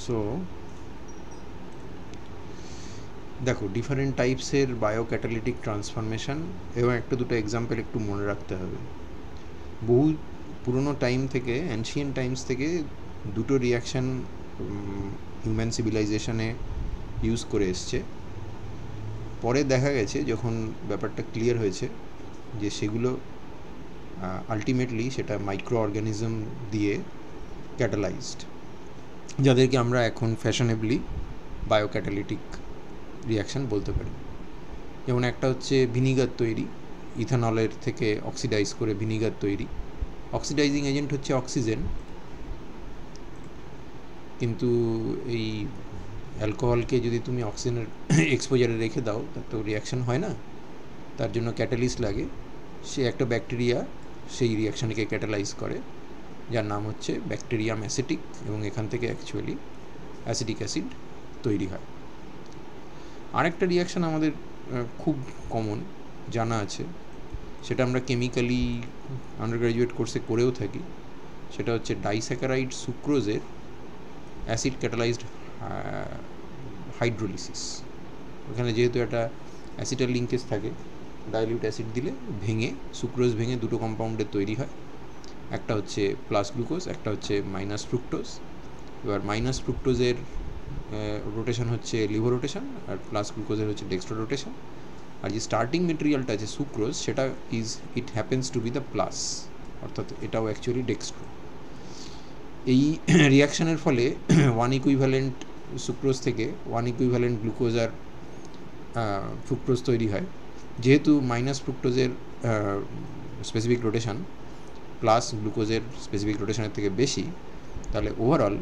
So দেখো different টাইপসের বায়োক্যাটালিটিক transformation এবং একটা দুটো এক্সাম্পল একটু মনে রাখতে হবে। বহু পুরনো টাইম থেকে, অ্যানশিয়েন্ট টাইমস থেকে দুটো রিয়াকশান হিউম্যান সিভিলাইজেশনে ইউজ করে এসছে। পরে দেখা গেছে যখন ব্যাপারটা ক্লিয়ার হয়েছে যে সেগুলো আলটিমেটলি সেটা মাইক্রো অর্গানিজম দিয়ে ক্যাটালাইজড, যাদেরকে আমরা এখন ফ্যাশনেবলি বায়োক্যাটালিটিক রিয়াকশান বলতে পারি। যেমন একটা হচ্ছে ভিনিগার তৈরি, ইথানলের থেকে অক্সিডাইজ করে ভিনিগার তৈরি। অক্সিডাইজিং এজেন্ট হচ্ছে অক্সিজেন, কিন্তু এই অ্যালকোহলকে যদি তুমি অক্সিজেনের এক্সপোজারে রেখে দাও তার তো রিয়াকশান হয় না, তার জন্য ক্যাটালিস্ট লাগে। সে একটা ব্যাকটেরিয়া সেই রিয়াকশানকে ক্যাটালাইজ করে, যার নাম হচ্ছে ব্যাকটেরিয়াম অ্যাসিটিক, এবং এখান থেকে অ্যাকচুয়ালি অ্যাসিটিক অ্যাসিড তৈরি হয়। আরেকটা রিয়াকশান আমাদের খুব কমন জানা আছে, সেটা আমরা কেমিক্যালি আন্ডারগ্র্যাজুয়েট কোর্সে করেও থাকি, সেটা হচ্ছে ডাইস্যাকারাইড সুক্রোজের অ্যাসিড ক্যাটালাইজড হাইড্রোলিসিস। ওখানে যেহেতু একটা অ্যাসিটাল লিঙ্কেজ থাকে, ডাইলিউট অ্যাসিড দিলে ভেঙে, সুক্রোজ ভেঙে দুটো কম্পাউন্ডের তৈরি হয়, একটা হচ্ছে প্লাস গ্লুকোজ, একটা হচ্ছে মাইনাস ফ্রুক্টোজ। এবার মাইনাস ফ্রুক্টোজের রোটেশন হচ্ছে লিভো রোটেশন, আর প্লাস গ্লুকোজের হচ্ছে ডেক্সট্রো রোটেশন। আর যে স্টার্টিং মেটেরিয়ালটা আছে সুক্রোজ, সেটা ইট happens to B the plus, অর্থাৎ এটাও অ্যাকচুয়ালি ডেক্সট্রো। এই রিয়াকশানের ফলে ওয়ান ইকুইভ্যালেন্ট সুক্রোজ থেকে ওয়ান ইকুইভ্যালেন্ট গ্লুকোজ আর ফ্রুক্টোজ তৈরি হয়। যেহেতু মাইনাস ফ্রুক্টোজের স্পেসিফিক রোটেশন প্লাস গ্লুকোজের স্পেসিফিক রোটেশনের থেকে বেশি, তাহলে ওভারঅল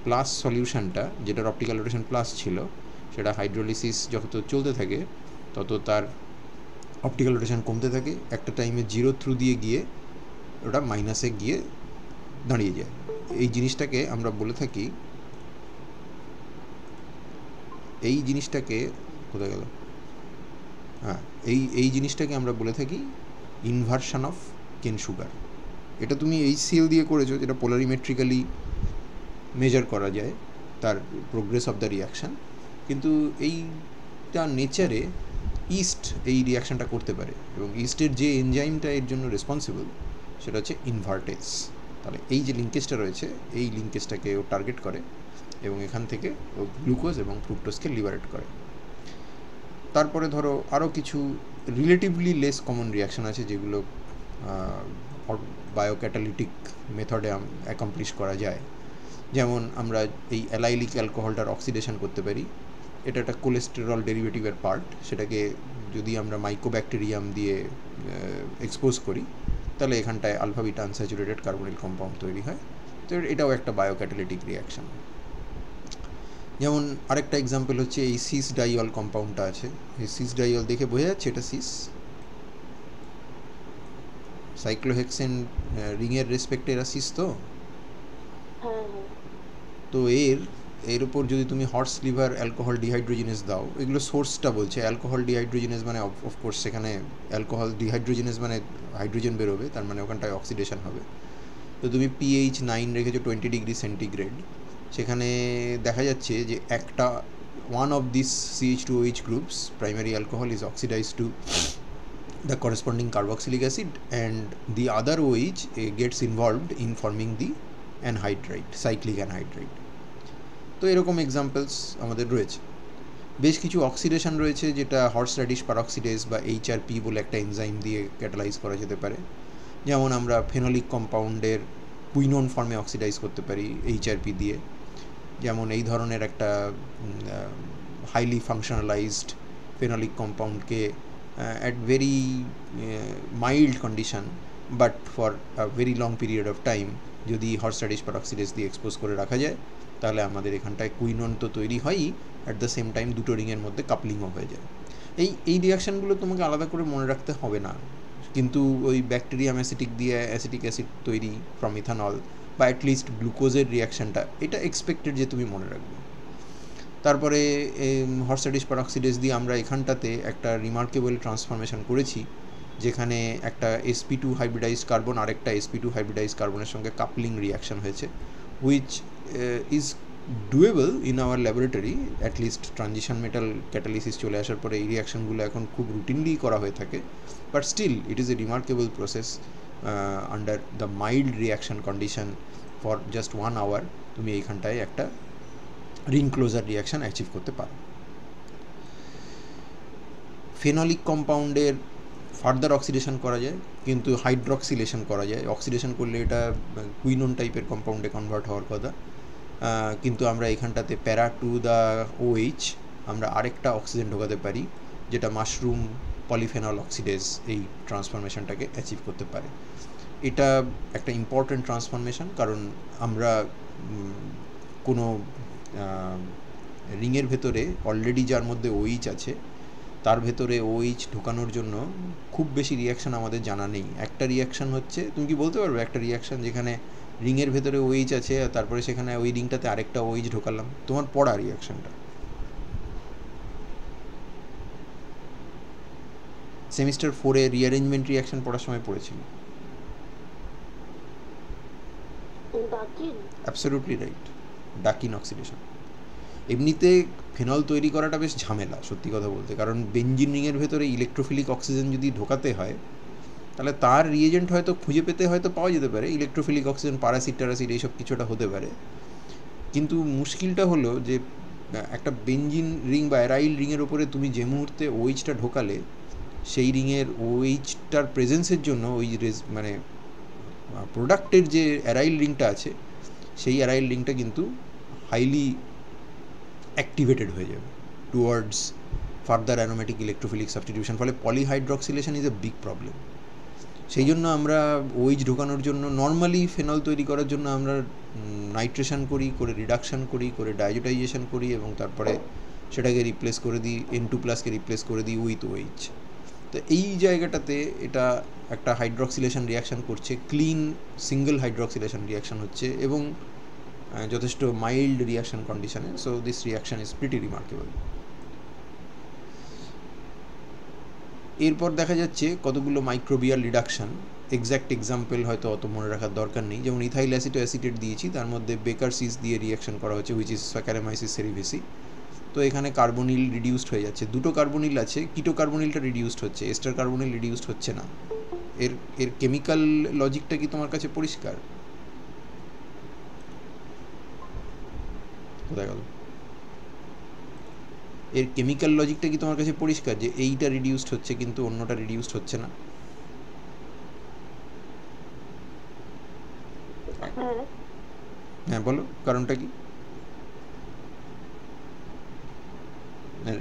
প্লাস সলিউশনটা, যেটার অপটিক্যাল রোটেশন প্লাস ছিল, সেটা হাইড্রোলিসিস যত চলতে থাকে তত তার অপটিক্যাল রোটেশন কমতে থাকে, একটা টাইমে জিরো থ্রু দিয়ে গিয়ে ওটা মাইনাসে গিয়ে দাঁড়িয়ে যায়। এই জিনিসটাকে আমরা বলে থাকি, এই জিনিসটাকে কোথায় গেল, হ্যাঁ, এই জিনিসটাকে আমরা বলে থাকি ইনভার্সন অফ কেন সুগার। এটা তুমি HCl দিয়ে করেছো, যেটা পোলারিমেট্রিক্যালি মেজার করা যায় তার প্রোগ্রেস অফ দ্য রিয়াকশান, কিন্তু এইটা নেচারে ইস্ট এই রিয়াকশানটা করতে পারে, এবং ইস্টের যে এনজাইমটা এর জন্য রেসপন্সিবল সেটা হচ্ছে ইনভার্টেজ। তাহলে এই যে লিঙ্কেজটা রয়েছে, এই লিঙ্কেজটাকে ও টার্গেট করে এবং এখান থেকে ও গ্লুকোজ এবং ফ্রুক্টোজকে লিবারেট করে। তারপরে ধরো আরও কিছু রিলেটিভলি লেস কমন রিয়াকশান আছে যেগুলো বায়োক্যাটালিটিক মেথডে অ্যাকমপ্লিশ করা যায়। যেমন আমরা এই অ্যালাইলিক অ্যালকোহলটার অক্সিডেশন করতে পারি, এটা একটা কোলেস্টেরল ডেরিভেটিভের পার্ট, সেটাকে যদি আমরা মাইকোব্যাকটেরিয়াম দিয়ে এক্সপোজ করি তাহলে এখানটায় alpha beta unsaturated carbonyl compound তৈরি হয়। তো এটাও একটা বায়োক্যাটালিটিক রিয়াকশান। যেমন আরেকটা এক্সাম্পল হচ্ছে এই সিস ডাইঅল কম্পাউন্ডটা আছে, এই সিস ডাইঅল দেখে বোঝা যাচ্ছে এটা সিস, সাইক্লোহেক্সেন রিংয়ের রেসপেক্টে এরা সিস। তো এর উপর যদি তুমি হর্স লিভার অ্যালকোহল ডিহাইড্রোজেনেস দাও, এগুলো সোর্সটা বলছে অ্যালকোহল ডিহাইড্রোজেনেস, মানে অফকোর্স সেখানে অ্যালকোহল ডিহাইড্রোজেনেস মানে হাইড্রোজেন বেরোবে, তার মানে ওখানটায় অক্সিডেশন হবে। তো তুমি pH 9 রেখেছো 20 ডিগ্রি সেন্টিগ্রেড, সেখানে দেখা যাচ্ছে যে একটা one of this CH2OH groups primary alcohol is oxidised to the corresponding carboxylic acid, and the other OH gets involved in forming the anhydride, cyclic anhydride. তো এরকম এক্সাম্পলস আমাদের রয়েছে। বেশ কিছু অক্সিডেশন রয়েছে যেটা হর্স র্যাডিশ পারঅক্সিডেজ বা HRP বলে একটা এনজাইম দিয়ে ক্যাটালাইজ করা যেতে পারে। যেমন আমরা ফেনোলিক কম্পাউন্ডের কুইনোন ফর্মে অক্সিডাইজ করতে পারি HRP দিয়ে। যেমন এই ধরনের একটা হাইলি ফাংশনালাইজড ফেনোলিক কম্পাউন্ডকে at very mild condition but for a very long period of time যদি হর্স র্যাডিশ পারঅক্সিডেজ দিয়ে এক্সপোজ করে রাখা যায়, তাহলে আমাদের এখানটায় কুইনোন তো তৈরি হয়ই, অ্যাট দ্য সেম টাইম দুটো রিংয়ের মধ্যে কাপলিংও হয়ে যায়। এই রিয়াকশানগুলো তোমাকে আলাদা করে মনে রাখতে হবে না, কিন্তু ওই ব্যাকটেরিয়াম অ্যাসিটিক দিয়ে অ্যাসিটিক অ্যাসিড তৈরি ফ্রম ইথানল বা অ্যাটলিস্ট গ্লুকোজের রিয়াকশানটা, এটা এক্সপেক্টেড যে তুমি মনে রাখবে। তারপরে হর্স র্যাডিশ পারঅক্সিডেজ দিয়ে আমরা এখানটাতে একটা রিমার্কেবল ট্রান্সফরমেশন করেছি, যেখানে একটা sp2 হাইব্রিডাইজড কার্বন আরেকটা sp2 হাইব্রিডাইজড কার্বনের সঙ্গে কাপলিং রিয়াকশান হয়েছে, which is doable in our laboratory, at least transition metal catalysis চলে আসার পরে এই রিয়াকশানগুলো এখন খুব রুটিনলি করা হয়ে থাকে, but still it is a remarkable process under the mild reaction condition for just 1 hour তুমি এইখানটায় একটা রিং ক্লোজার রিয়াকশান অ্যাচিভ করতে পারো। ফেনলিক কম্পাউন্ডের ফার্দার অক্সিডেশন করা যায়, কিন্তু হাইড্রক্সিলেশন করা যায়। অক্সিডেশন করলে এটা কুইনোন টাইপের কম্পাউন্ডে কনভার্ট হওয়ার কথা, কিন্তু আমরা এখানটাতে প্যারা টু দ্য OH আমরা আরেকটা অক্সিজেন ঢোকাতে পারি, যেটা মাশরুম পলিফেনল অক্সিডেজ এই ট্রান্সফরমেশনটাকে অ্যাচিভ করতে পারে। এটা একটা ইম্পর্ট্যান্ট ট্রান্সফরমেশন, কারণ আমরা কোনো রিংয়ের ভেতরে অলরেডি যার মধ্যে OH আছে তার ভেতরে OH ঢোকানোর জন্য খুব বেশি রিয়াকশান আমাদের জানা নেই। একটা রিয়াকশান হচ্ছে, তুমি কি বলতে পারবে একটা রিয়াকশান যেখানে রিংয়ের ভেতরে OH আছে আর তারপরে সেখানে ওই রিংটাতে আরেকটা OH ঢোকালাম, তোমার পড়া রিয়াকশানটা? সেমিস্টার 4-এ রিঅ্যারেঞ্জমেন্ট রিয়াকশান পড়ার সময় পড়েছিল। Absolutely right, Dakin oxidation. এমনিতে ফেনল তৈরি করাটা বেশ ঝামেলা সত্যি কথা বলতে, কারণ বেঞ্জিন রিংয়ের ভেতরে ইলেকট্রোফিলিক অক্সিজেন যদি ঢোকাতে হয় তাহলে তার রিয়েজেন্ট হয়তো খুঁজে পেতে হয়তো পাওয়া যেতে পারে, ইলেকট্রোফিলিক অক্সিজেন, প্যারাসিট টারাসিট এইসব কিছুটা হতে পারে, কিন্তু মুশকিলটা হলো যে একটা বেঞ্জিন রিং বা অ্যারাইল রিংয়ের ওপরে তুমি যে মুহূর্তে OH-টা ঢোকালে সেই রিংয়ের OH-টার প্রেজেন্সের জন্য ওই মানে প্রোডাক্টের যে অ্যারাইল রিংটা আছে সেই অ্যারাইল রিংটা কিন্তু হাইলি অ্যাক্টিভেটেড হয়ে যাবে towards further aromatic electrophilic substitution, ফলে পলিহাইড্রক্সিলেশন ইজ এ বিগ প্রবলেম। সেই জন্য আমরা OH ঢোকানোর জন্য নর্মালি ফেনল তৈরি করার জন্য আমরা নাইট্রেশন করি, করে রিডাকশান করি, করে ডায়োজেটাইজেশন করি এবং তারপরে সেটাকে রিপ্লেস করে দিই, N2+কে রিপ্লেস করে দিই উইথ OH। তো এই জায়গাটাতে এটা একটা হাইড্রক্সিলেশন রিয়াকশান করছে, ক্লিন সিঙ্গেল হাইড্রক্সিলেশন রিয়াকশান হচ্ছে এবং যথেষ্ট মাইল্ড রিয়াকশান কন্ডিশনে। So this reaction is pretty remarkable. এরপর দেখা যাচ্ছে কতগুলো মাইক্রোবিয়াল রিডাকশান, এক্স্যাক্ট এক্সাম্পল হয়তো অত মনে রাখার দরকার নেই, যেমন ইথাইল অ্যাসিটেট দিয়েছি, তার মধ্যে বেকারসিস দিয়ে রিয়াকশান করা হচ্ছে হুইচ ইজ স্যাকারামাইসিস সেরিভিসি। তো এখানে কার্বনিল রিডিউসড হয়ে যাচ্ছে, দুটো কার্বনিল আছে, কিটো কার্বনিলটা রিডিউসড হচ্ছে, এস্টার কার্বনিল রিডিউসড হচ্ছে না। এর কেমিক্যাল লজিকটা কি তোমার কাছে পরিষ্কার? কোথায় গেল? এর কেমিক্যাল লজিকটা কি তোমার কাছে পরিষ্কার যে এইটা রিডিউসড হচ্ছে কিন্তু অন্যটা রিডিউসড হচ্ছে না? হ্যাঁ বলো, কারণটা কি?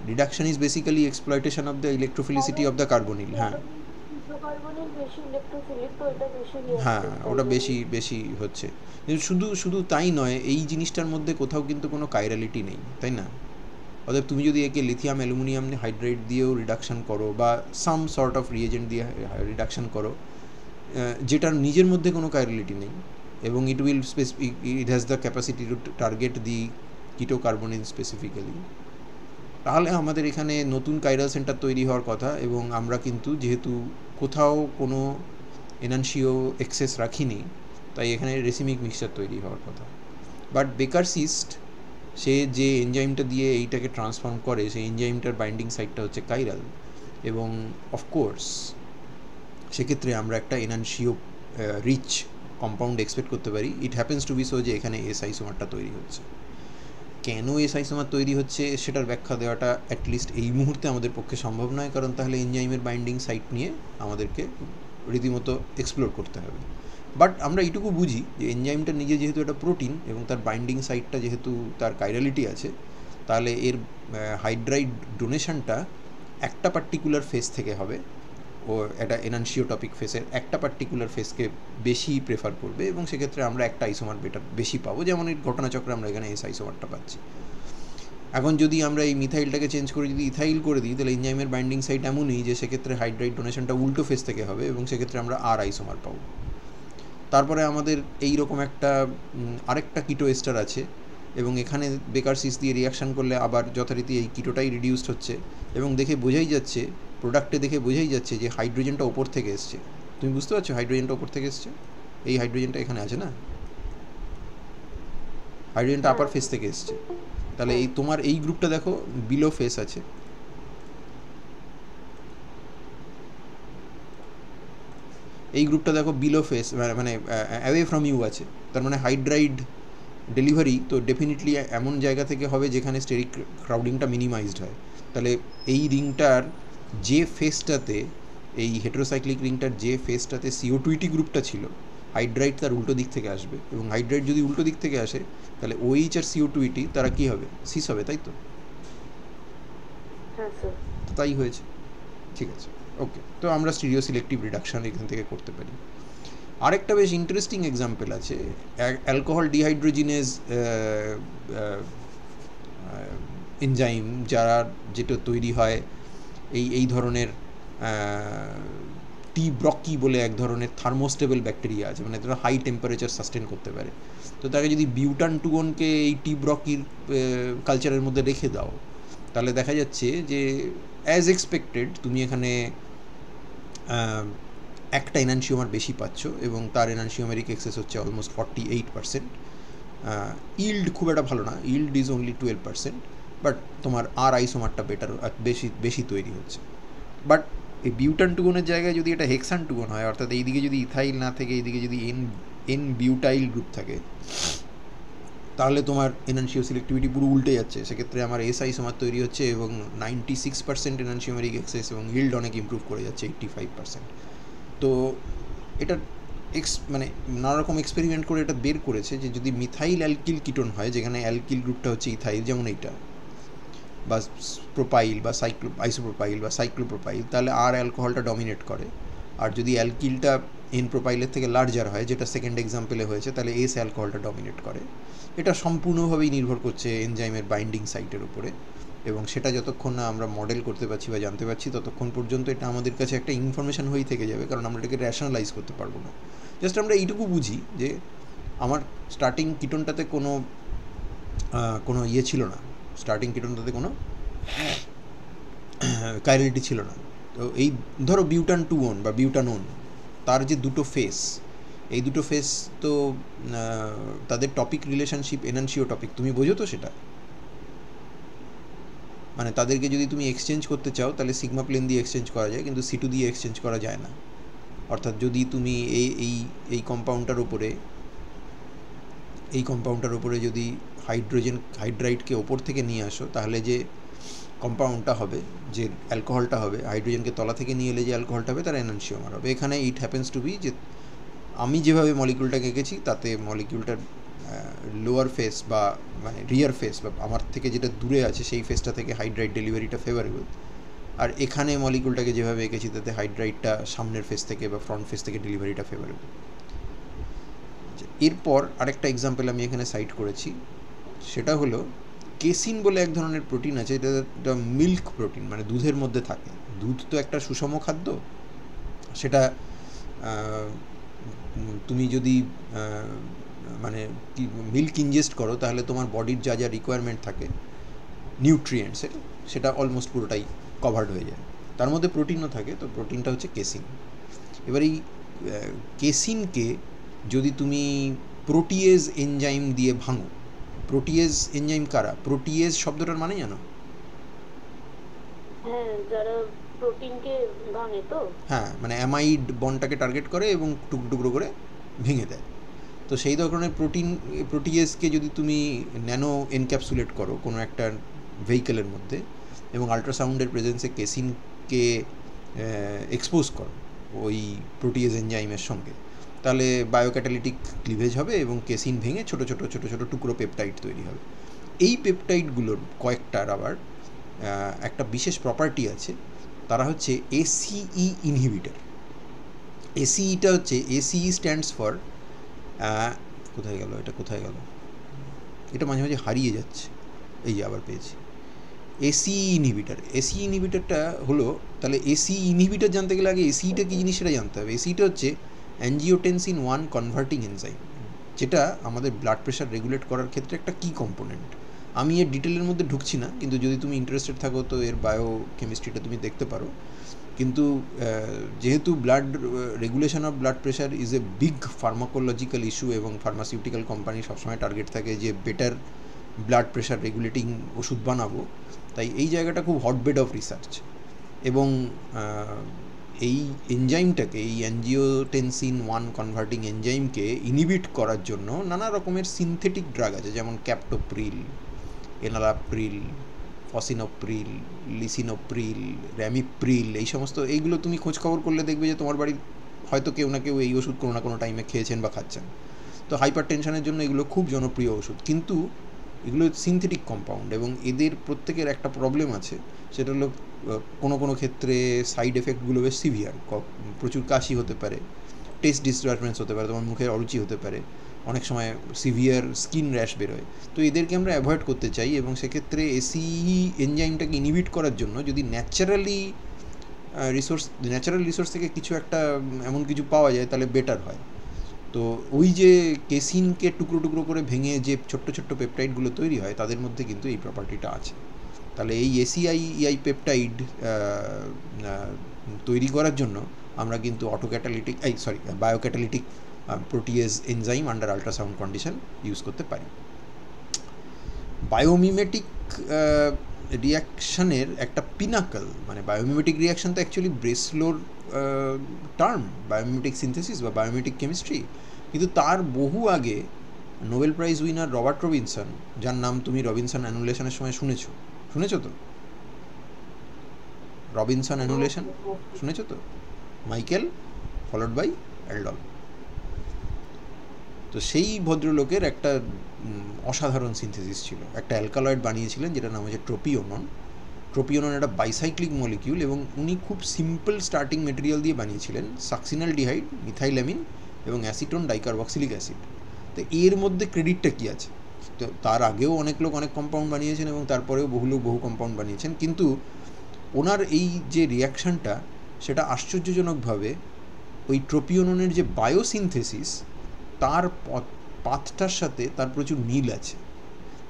Reduction is basically exploitation of the electrophilicity of the carbonyl. হ্যাঁ হ্যাঁ, ওটা বেশি হচ্ছে। কিন্তু শুধু তাই নয়, এই জিনিসটার মধ্যে কোথাও কিন্তু কোনো কাইরালিটি নেই, তাই না? অতএব তুমি যদি একে লিথিয়াম অ্যালুমিনিয়াম হাইড্রাইড দিয়েও রিডাকশান করো বা সাম সর্ট অফ রিয়েজেন্ট দিয়ে রিডাকশান করো, যেটার নিজের মধ্যে কোনো কাইরালিটি নেই এবং it has the capacity to target the keto carbonyl specifically, তাহলে আমাদের এখানে নতুন কাইরাল সেন্টার তৈরি হওয়ার কথা। এবং আমরা কিন্তু যেহেতু কোথাও কোনো এনানশিও এক্সেস রাখিনি, তাই এখানে রেসিমিক মিক্সচার তৈরি হওয়ার কথা। বাট বেকারসিস্ট সে যে এনজাইমটা দিয়ে এইটাকে ট্রান্সফর্ম করে, সেই এনজাইমটার বাইন্ডিং সাইটটা হচ্ছে কাইরাল, এবং অফকোর্স সেক্ষেত্রে আমরা একটা এনানশিও রিচ কম্পাউন্ড এক্সপেক্ট করতে পারি। It happens to be so যে এখানে এস আইসোমারটা তৈরি হচ্ছে। কেন এস আইসোমার তৈরি হচ্ছে সেটার ব্যাখ্যা দেওয়াটা অ্যাটলিস্ট এই মুহূর্তে আমাদের পক্ষে সম্ভব নয়, কারণ তাহলে এনজাইমের বাইন্ডিং সাইট নিয়ে আমাদেরকে রীতিমতো এক্সপ্লোর করতে হবে। বাট আমরা এইটুকু বুঝি যে এনজাইমটা নিজে যেহেতু একটা প্রোটিন এবং তার বাইন্ডিং সাইটটা যেহেতু তার কাইরালিটি আছে, তাহলে এর হাইড্রাইড ডোনেশনটা একটা পার্টিকুলার ফেস থেকে হবে, ও একটা এনানশিওটপিক ফেসের একটা পার্টিকুলার ফেসকে বেশি প্রেফার করবে এবং সেক্ষেত্রে আমরা একটা আইসোমার বেশি পাবো, যেমন এই ঘটনাচক্রে আমরা এখানে এস আইসোমারটা পাচ্ছি। এখন যদি আমরা এই মিথাইলটাকে চেঞ্জ করে যদি ইথাইল করে দিই, তাহলে এনজাইমের বাইন্ডিং সাইট এমনই যে সেক্ষেত্রে হাইড্রাইড ডোনেশনটা উল্টো ফেস থেকে হবে এবং সেক্ষেত্রে আমরা আর আইসোমার পাবো। তারপরে আমাদের এই রকম একটা আরেকটা কিটো এস্টার আছে এবং এখানে বেকারসিস দিয়ে রিয়াকশান করলে আবার যথারীতি এই কিটোটাই রিডিউসড হচ্ছে এবং দেখে বোঝাই যাচ্ছে, প্রোডাক্টে দেখে বোঝাই যাচ্ছে যে হাইড্রোজেনটা ওপর থেকে এসছে। তুমি বুঝতে পারছো হাইড্রোজেনটা ওপর থেকে এসছে? এই হাইড্রোজেনটা এখানে আছে না, হাইড্রোজেনটা আপার ফেস থেকে এসছে। তাহলে এই তোমার এই গ্রুপটা দেখো বিলো ফেস আছে, এই গ্রুপটা দেখো বিলো ফেস মানে অ্যাওয়ে ফ্রম ইউ আছে। তার মানে হাইড্রাইড ডেলিভারি তো ডেফিনেটলি এমন জায়গা থেকে হবে যেখানে স্টেরিক ক্রাউডিংটা মিনিমাইজড হয়। তাহলে এই রিংটার যে ফেসটাতে, এই হেটেরোসাইক্লিক রিংটার যে ফেসটাতে CO2 গ্রুপটা ছিল, হাইড্রাইড তার উল্টো দিক থেকে আসবে, এবং হাইড্রাইড যদি উল্টো দিক থেকে আসে তাহলে OH আর CO2 তারা কী হবে, সিস হবে, তাই তো? তো তাই হয়েছে। ঠিক আছে, ওকে। তো আমরা স্টিরিও সিলেক্টিভ রিডাকশান এখান থেকে করতে পারি। আরেকটা বেশ ইন্টারেস্টিং এক্সাম্পল আছে, অ্যালকোহল ডিহাইড্রোজিনেজ এনজাইম যেটা তৈরি হয় এই ধরনের টি ব্রকি বলে এক ধরনের থার্মোস্টেবল ব্যাকটেরিয়া আছে, মানে তারা হাই টেম্পারেচার সাস্টেন করতে পারে। তো তাকে যদি বিউটান টুগনকে এই টি ব্রকির কালচারের মধ্যে রেখে দাও, তাহলে দেখা যাচ্ছে যে অ্যাজ এক্সপেক্টেড তুমি এখানে একটা এনানসিওমার বেশি পাচ্ছ, এবং তার এনানসিওমেরিক এক্সেস হচ্ছে অলমোস্ট 48%। ইল্ড খুব একটা ভালো না, ইল্ড ইজ অনলি 12%, বাট তোমার আর আইসোমারটা বেটার, বেশি তৈরি হচ্ছে। বাট এই বিউটান টুগনের জায়গায় যদি এটা হেক্সান টুগন হয়, অর্থাৎ এইদিকে যদি ইথাইল না থেকে এইদিকে যদি এন বিউটাইল গ্রুপ থাকে, তাহলে তোমার এনানসিও সিলেক্টিভিটি পুরো উল্টে যাচ্ছে। সেক্ষেত্রে আমার এস আইসোমার তৈরি হচ্ছে এবং 96% এনানসিওমেরিক এক্সেস, এবং ইল্ড অনেক ইম্প্রুভ করে যাচ্ছে 85%। তো এটা মানে নানা রকম এক্সপেরিমেন্ট করে এটা বের করেছে যে যদি মিথাইল অ্যালকিল কিটোন হয়, যেখানে অ্যালকিল গ্রুপটা হচ্ছে ইথাইল, যেমন এইটা, বা প্রোপাইল বা আইসোপ্রোপাইল বা সাইক্লোপ্রোপাইল, তাহলে আর অ্যালকোহলটা ডমিনেট করে। আর যদি অ্যালকিলটা এন প্রোপাইলের থেকে লার্জার হয়, যেটা সেকেন্ড এক্সাম্পলে হয়েছে, তাহলে এস অ্যালকোহলটা ডমিনেট করে। এটা সম্পূর্ণভাবেই নির্ভর করছে এনজাইমের বাইন্ডিং সাইটের উপরে, এবং সেটা যতক্ষণ না আমরা মডেল করতে পারছি বা জানতে পারছি, ততক্ষণ পর্যন্ত এটা আমাদের কাছে একটা ইনফরমেশন হয়েই থেকে যাবে, কারণ আমরা এটাকে র্যাশনালাইজ করতে পারবো না। জাস্ট আমরা এইটুকু বুঝি যে আমার স্টার্টিং কিটোনটাতে কোনো ইয়ে ছিল না, স্টার্টিং কিটোনটাতে কোনো কাইরালিটি ছিল না। তো এই ধরো বিউটান টুওন বা বিউটানোন, তার যে দুটো ফেস, এই দুটো ফেস তো তাদের টপিক রিলেশনশিপ এনানসিও টপিক, তুমি বোঝো তো সেটা? মানে তাদেরকে যদি তুমি এক্সচেঞ্জ করতে চাও, তাহলে সিগমা প্লেন দিয়ে এক্সচেঞ্জ করা যায়, কিন্তু C2 দিয়ে এক্সচেঞ্জ করা যায় না। অর্থাৎ যদি তুমি এই কম্পাউন্ডটার উপরে যদি হাইড্রাইডকে ওপর থেকে নিয়ে আসো, তাহলে যে কম্পাউন্ডটা হবে, যে অ্যালকোহলটা হবে, হাইড্রোজেনকে তলা থেকে নিয়ে এলে যে অ্যালকোহলটা হবে, তার এনানসিওমার হবে। এখানে ইট হ্যাপেন্স টু বি যে আমি যেভাবে মলিকিউলটাকে এঁকেছি, তাতে মলিকিউলটার লোয়ার ফেস বা মানে রিয়ার ফেস বা আমার থেকে যেটা দূরে আছে সেই ফেসটা থেকে হাইড্রাইড ডেলিভারিটা ফেভারেবল, আর এখানে মলিকিউলটাকে যেভাবে এঁকেছি তাতে হাইড্রাইডটা সামনের ফেস থেকে বা ফ্রন্ট ফেস থেকে ডেলিভারিটা ফেভারেবল। এরপর আরেকটা এক্সাম্পল আমি এখানে সাইট করেছি, সেটা হলো কেসিন বলে এক ধরনের প্রোটিন আছে, এটা মিল্ক প্রোটিন, মানে দুধের মধ্যে থাকে। দুধ তো একটা সুষম খাদ্য, সেটা তুমি যদি মানে মিল্ক ইনজেস্ট করো, তাহলে তোমার বডির যা যা রিকোয়ারমেন্ট থাকে নিউট্রিয়েন্টসের, সেটা অলমোস্ট পুরোটাই কভার্ড হয়ে যায়। তার মধ্যে প্রোটিনও থাকে, তো প্রোটিনটা হচ্ছে কেসিন। এবার এই কেসিনকে যদি তুমি প্রোটিয়েজ এনজাইম দিয়ে ভাঙো, প্রোটিয়েজ এনজাইম কারা? প্রোটিয়েজ শব্দটার মানে জানো? যারা প্রোটিনকে ভাঙে তো? হ্যাঁ, মানে অ্যামাইড বন্ডটাকে টার্গেট করে এবং টুকরো করে ভেঙে দেয়। তো সেই ধরনের প্রোটিয়েজকে যদি তুমি ন্যানো এনক্যাপসুলেট করো কোনো একটা ভেহিকেলের মধ্যে, এবং আল্ট্রাসাউন্ডের প্রেজেন্সে কেসিনকে এক্সপোজ করো ওই প্রোটিয়েজ এনজাইমের সঙ্গে, তাহলে বায়োক্যাটালিটিক ক্লিভেজ হবে এবং কেসিন ভেঙে ছোটো ছোটো টুকরো পেপটাইড তৈরি হবে। এই পেপটাইডগুলোর কয়েকটার আবার একটা বিশেষ প্রপার্টি আছে, তারা হচ্ছে ACE ইনহিবিটর। ACEটা হচ্ছে, ACE স্ট্যান্ডস ফর, কোথায় গেল এটা মাঝে মাঝে হারিয়ে যাচ্ছে, এই যে আবার পেয়েছি, ACE ইনহিবিটর। ACE ইনহিবিটরটা হলো, তাহলে ACE ইনহিবিটর জানতে গেলে আগে ACEটা কী জিনিস সেটা জানতে হবে। ACEটা হচ্ছে অ্যাঞ্জিওটেনসিন 1 কনভার্টিং এনজাইম, যেটা আমাদের ব্লাড প্রেশার রেগুলেট করার ক্ষেত্রে একটা কি কম্পোনেন্ট। আমি এর ডিটেলের মধ্যে ঢুকছি না, কিন্তু যদি তুমি ইন্টারেস্টেড থাকো তো এর বায়োকেমিস্ট্রিটা তুমি দেখতে পারো। কিন্তু যেহেতু blood regulation of blood pressure is a big pharmacological issue এবং ফার্মাসিউটিক্যাল কোম্পানি সবসময় টার্গেট থাকে যে বেটার ব্লাড প্রেশার রেগুলেটিং ওষুধ বানাবো, তাই এই জায়গাটা খুব হটবেড অফ রিসার্চ। এবং এই এনজাইমটাকে, এই অ্যাঞ্জিওটেনসিন 1 কনভার্টিং এনজাইমকে ইনহিবিট করার জন্য নানা রকমের সিনথেটিক ড্রাগ আছে, যেমন ক্যাপটোপ্রিল, এনালাপ্রিল, ফসিনোপ্রিল, লিসিনোপ্রিল, র্যামিপ্রিল, এই সমস্ত, এইগুলো তুমি খোঁজখবর করলে দেখবে যে তোমার বাড়ির হয়তো কেউ না কেউ এই ওষুধ কোনো না কোনো টাইমে খেয়েছেন বা খাচ্ছেন। তো হাইপার টেনশনের জন্য এগুলো খুব জনপ্রিয় ওষুধ, কিন্তু এগুলো সিনথেটিক কম্পাউন্ড এবং এদের প্রত্যেকের একটা প্রবলেম আছে, সেটা হলো কোনো কোনো ক্ষেত্রে সাইড এফেক্টগুলো বেশ সিভিয়ার। প্রচুর কাশি হতে পারে, টেস্ট ডিস্টারবেন্স হতে পারে, তোমার মুখের অরুচি হতে পারে, অনেক সময় সিভিয়ার স্কিন র্যাশ বেরোয়। তো এদেরকে আমরা অ্যাভয়েড করতে চাই এবং সেক্ষেত্রে এসি এনজাইমটাকে ইনহিবিট করার জন্য যদি ন্যাচারাল রিসোর্স থেকে কিছু একটা এমন কিছু পাওয়া যায় তাহলে বেটার হয়। তো ওই যে কেসিনকে টুকরো টুকরো করে ভেঙে যে ছোট্ট ছোট্ট পেপটাইডগুলো তৈরি হয় তাদের মধ্যে কিন্তু এই প্রপার্টিটা আছে। তাহলে এই এসিআই পেপটাইড তৈরি করার জন্য আমরা কিন্তু biocatalytic protease enzyme under ultrasound condition use করতে পারি। বায়োমিমেটিক রিয়াকশানের একটা পিনাকল, মানে বায়োমিমেটিক রিয়াকশান তো অ্যাকচুয়ালি ব্রেসলোর টার্ম, বায়োমিমেটিক সিনথেসিস বা বায়োমিমেটিক কেমিস্ট্রি, কিন্তু তার বহু আগে Nobel prize winner Robert Robinson, যার নাম তুমি রবিনসন অ্যানুলেশনের সময় শুনেছো তো? রবিনসন অ্যানুলেশন শুনেছো তো? Michael followed by aldol. তো সেই ভদ্রলোকের একটা অসাধারণ সিনথেসিস ছিল, একটা অ্যালকালয়েড বানিয়েছিলেন যেটার নাম হচ্ছে ট্রোপিওনন। ট্রোপিওনন একটা বাইসাইক্লিক মলিকিউল এবং উনি খুব সিম্পল স্টার্টিং মেটেরিয়াল দিয়ে বানিয়েছিলেন সাকসিনালডিহাইড, মিথাইলামিন এবং অ্যাসিটোন ডাইকার্বক্সিলিক অ্যাসিড। তো এর মধ্যে ক্রেডিটটা কী আছে? তো তার আগেও অনেক লোক অনেক কম্পাউন্ড বানিয়েছেন এবং তারপরেও বহু লোক বহু কম্পাউন্ড বানিয়েছেন, কিন্তু ওনার এই যে রিয়াকশানটা সেটা আশ্চর্যজনকভাবে ওই ট্রোপিওননের যে বায়োসিনথেসিস তার পাথটার সাথে তার প্রচুর মিল আছে।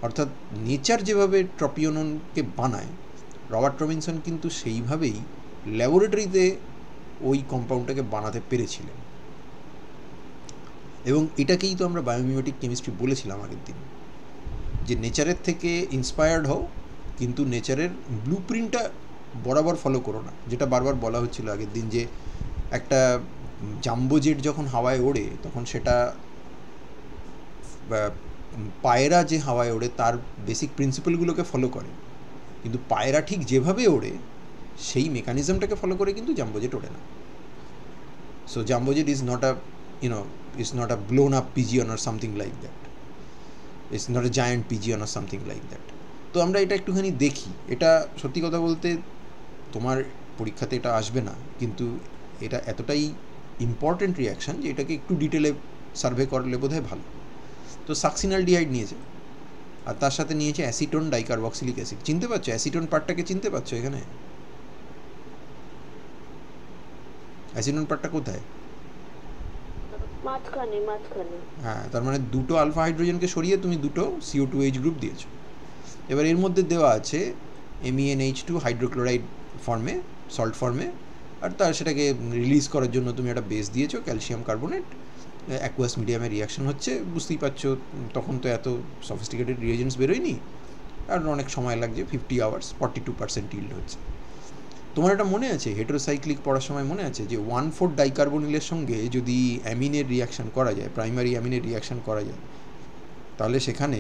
অর্থাৎ নেচার যেভাবে ট্রোপিওননকে বানায়, রবার্ট রবিনসন কিন্তু সেইভাবেই ল্যাবরেটরিতে ওই কম্পাউন্ডটাকে বানাতে পেরেছিলেন। এবং এটাকেই তো আমরা বায়োমিমেটিক কেমিস্ট্রি বলেছিলাম আগের দিন, যে নেচারের থেকে ইন্সপায়ার্ড হও কিন্তু নেচারের ব্লুপ্রিন্টটা বরাবর ফলো করো না। যেটা বারবার বলা হচ্ছিল আগের দিন, যে একটা জাম্বো জেট যখন হাওয়ায় ওড়ে তখন সেটা পায়রা যে হাওয়ায় ওড়ে তার বেসিক প্রিন্সিপালগুলোকে ফলো করে, কিন্তু পায়রা ঠিক যেভাবে ওড়ে সেই মেকানিজমটাকে ফলো করে কিন্তু জাম্বো জেট ওড়ে না। So jumbo jet is not a blown up pigeon or something like that. It's not a giant pigeon or something like that. তো আমরা এটা একটুখানি দেখি। এটা সত্যি কথা বলতে তোমার পরীক্ষাতে এটা আসবে না, কিন্তু এটা এতটাই ইম্পর্টেন্ট রিয়াকশান যে এটাকে একটু ডিটেলে সার্ভে করলে বোধহয় ভালো। তো সাকসিনালডিহাইড নিয়েছে আর তার সাথে নিয়েছে অ্যাসিটোন ডাইকার্বক্সিলিক অ্যাসিড। চিনতে পারছো অ্যাসিটোন পার্টটাকে? চিনতে পারছো এখানে অ্যাসিটোন পার্টটা কোথায়? মাঝখানে। হ্যাঁ, তার মানে দুটো আলফা হাইড্রোজেনকে সরিয়ে তুমি দুটো CO2H গ্রুপ দিয়েছো। এবার এর মধ্যে দেওয়া আছে MEnH2 হাইড্রোক্লোরাইড ফর্মে, সল্ট ফর্মে, আর তার সেটাকে রিলিজ করার জন্য তুমি একটা বেস দিয়েছো ক্যালসিয়াম কার্বনেট। অ্যাকুয়াস মিডিয়ামে রিয়াকশন হচ্ছে, বুঝতেই পারছো তখন তো এত সফিস্টিকেটেড রিয়েজেন্টস বেরোয়নি, আর অনেক সময় লাগছে, 50 আওয়ার্স, 42% ইল্ড হচ্ছে। তোমার এটা মনে আছে হেটেরোসাইক্লিক পড়ার সময় মনে আছে যে 1,4 ডাইকার্বনিলের সঙ্গে যদি অ্যামিনের রিয়াকশান করা যায়, প্রাইমারি অ্যামিনের রিয়াকশান করা যায়, তাহলে সেখানে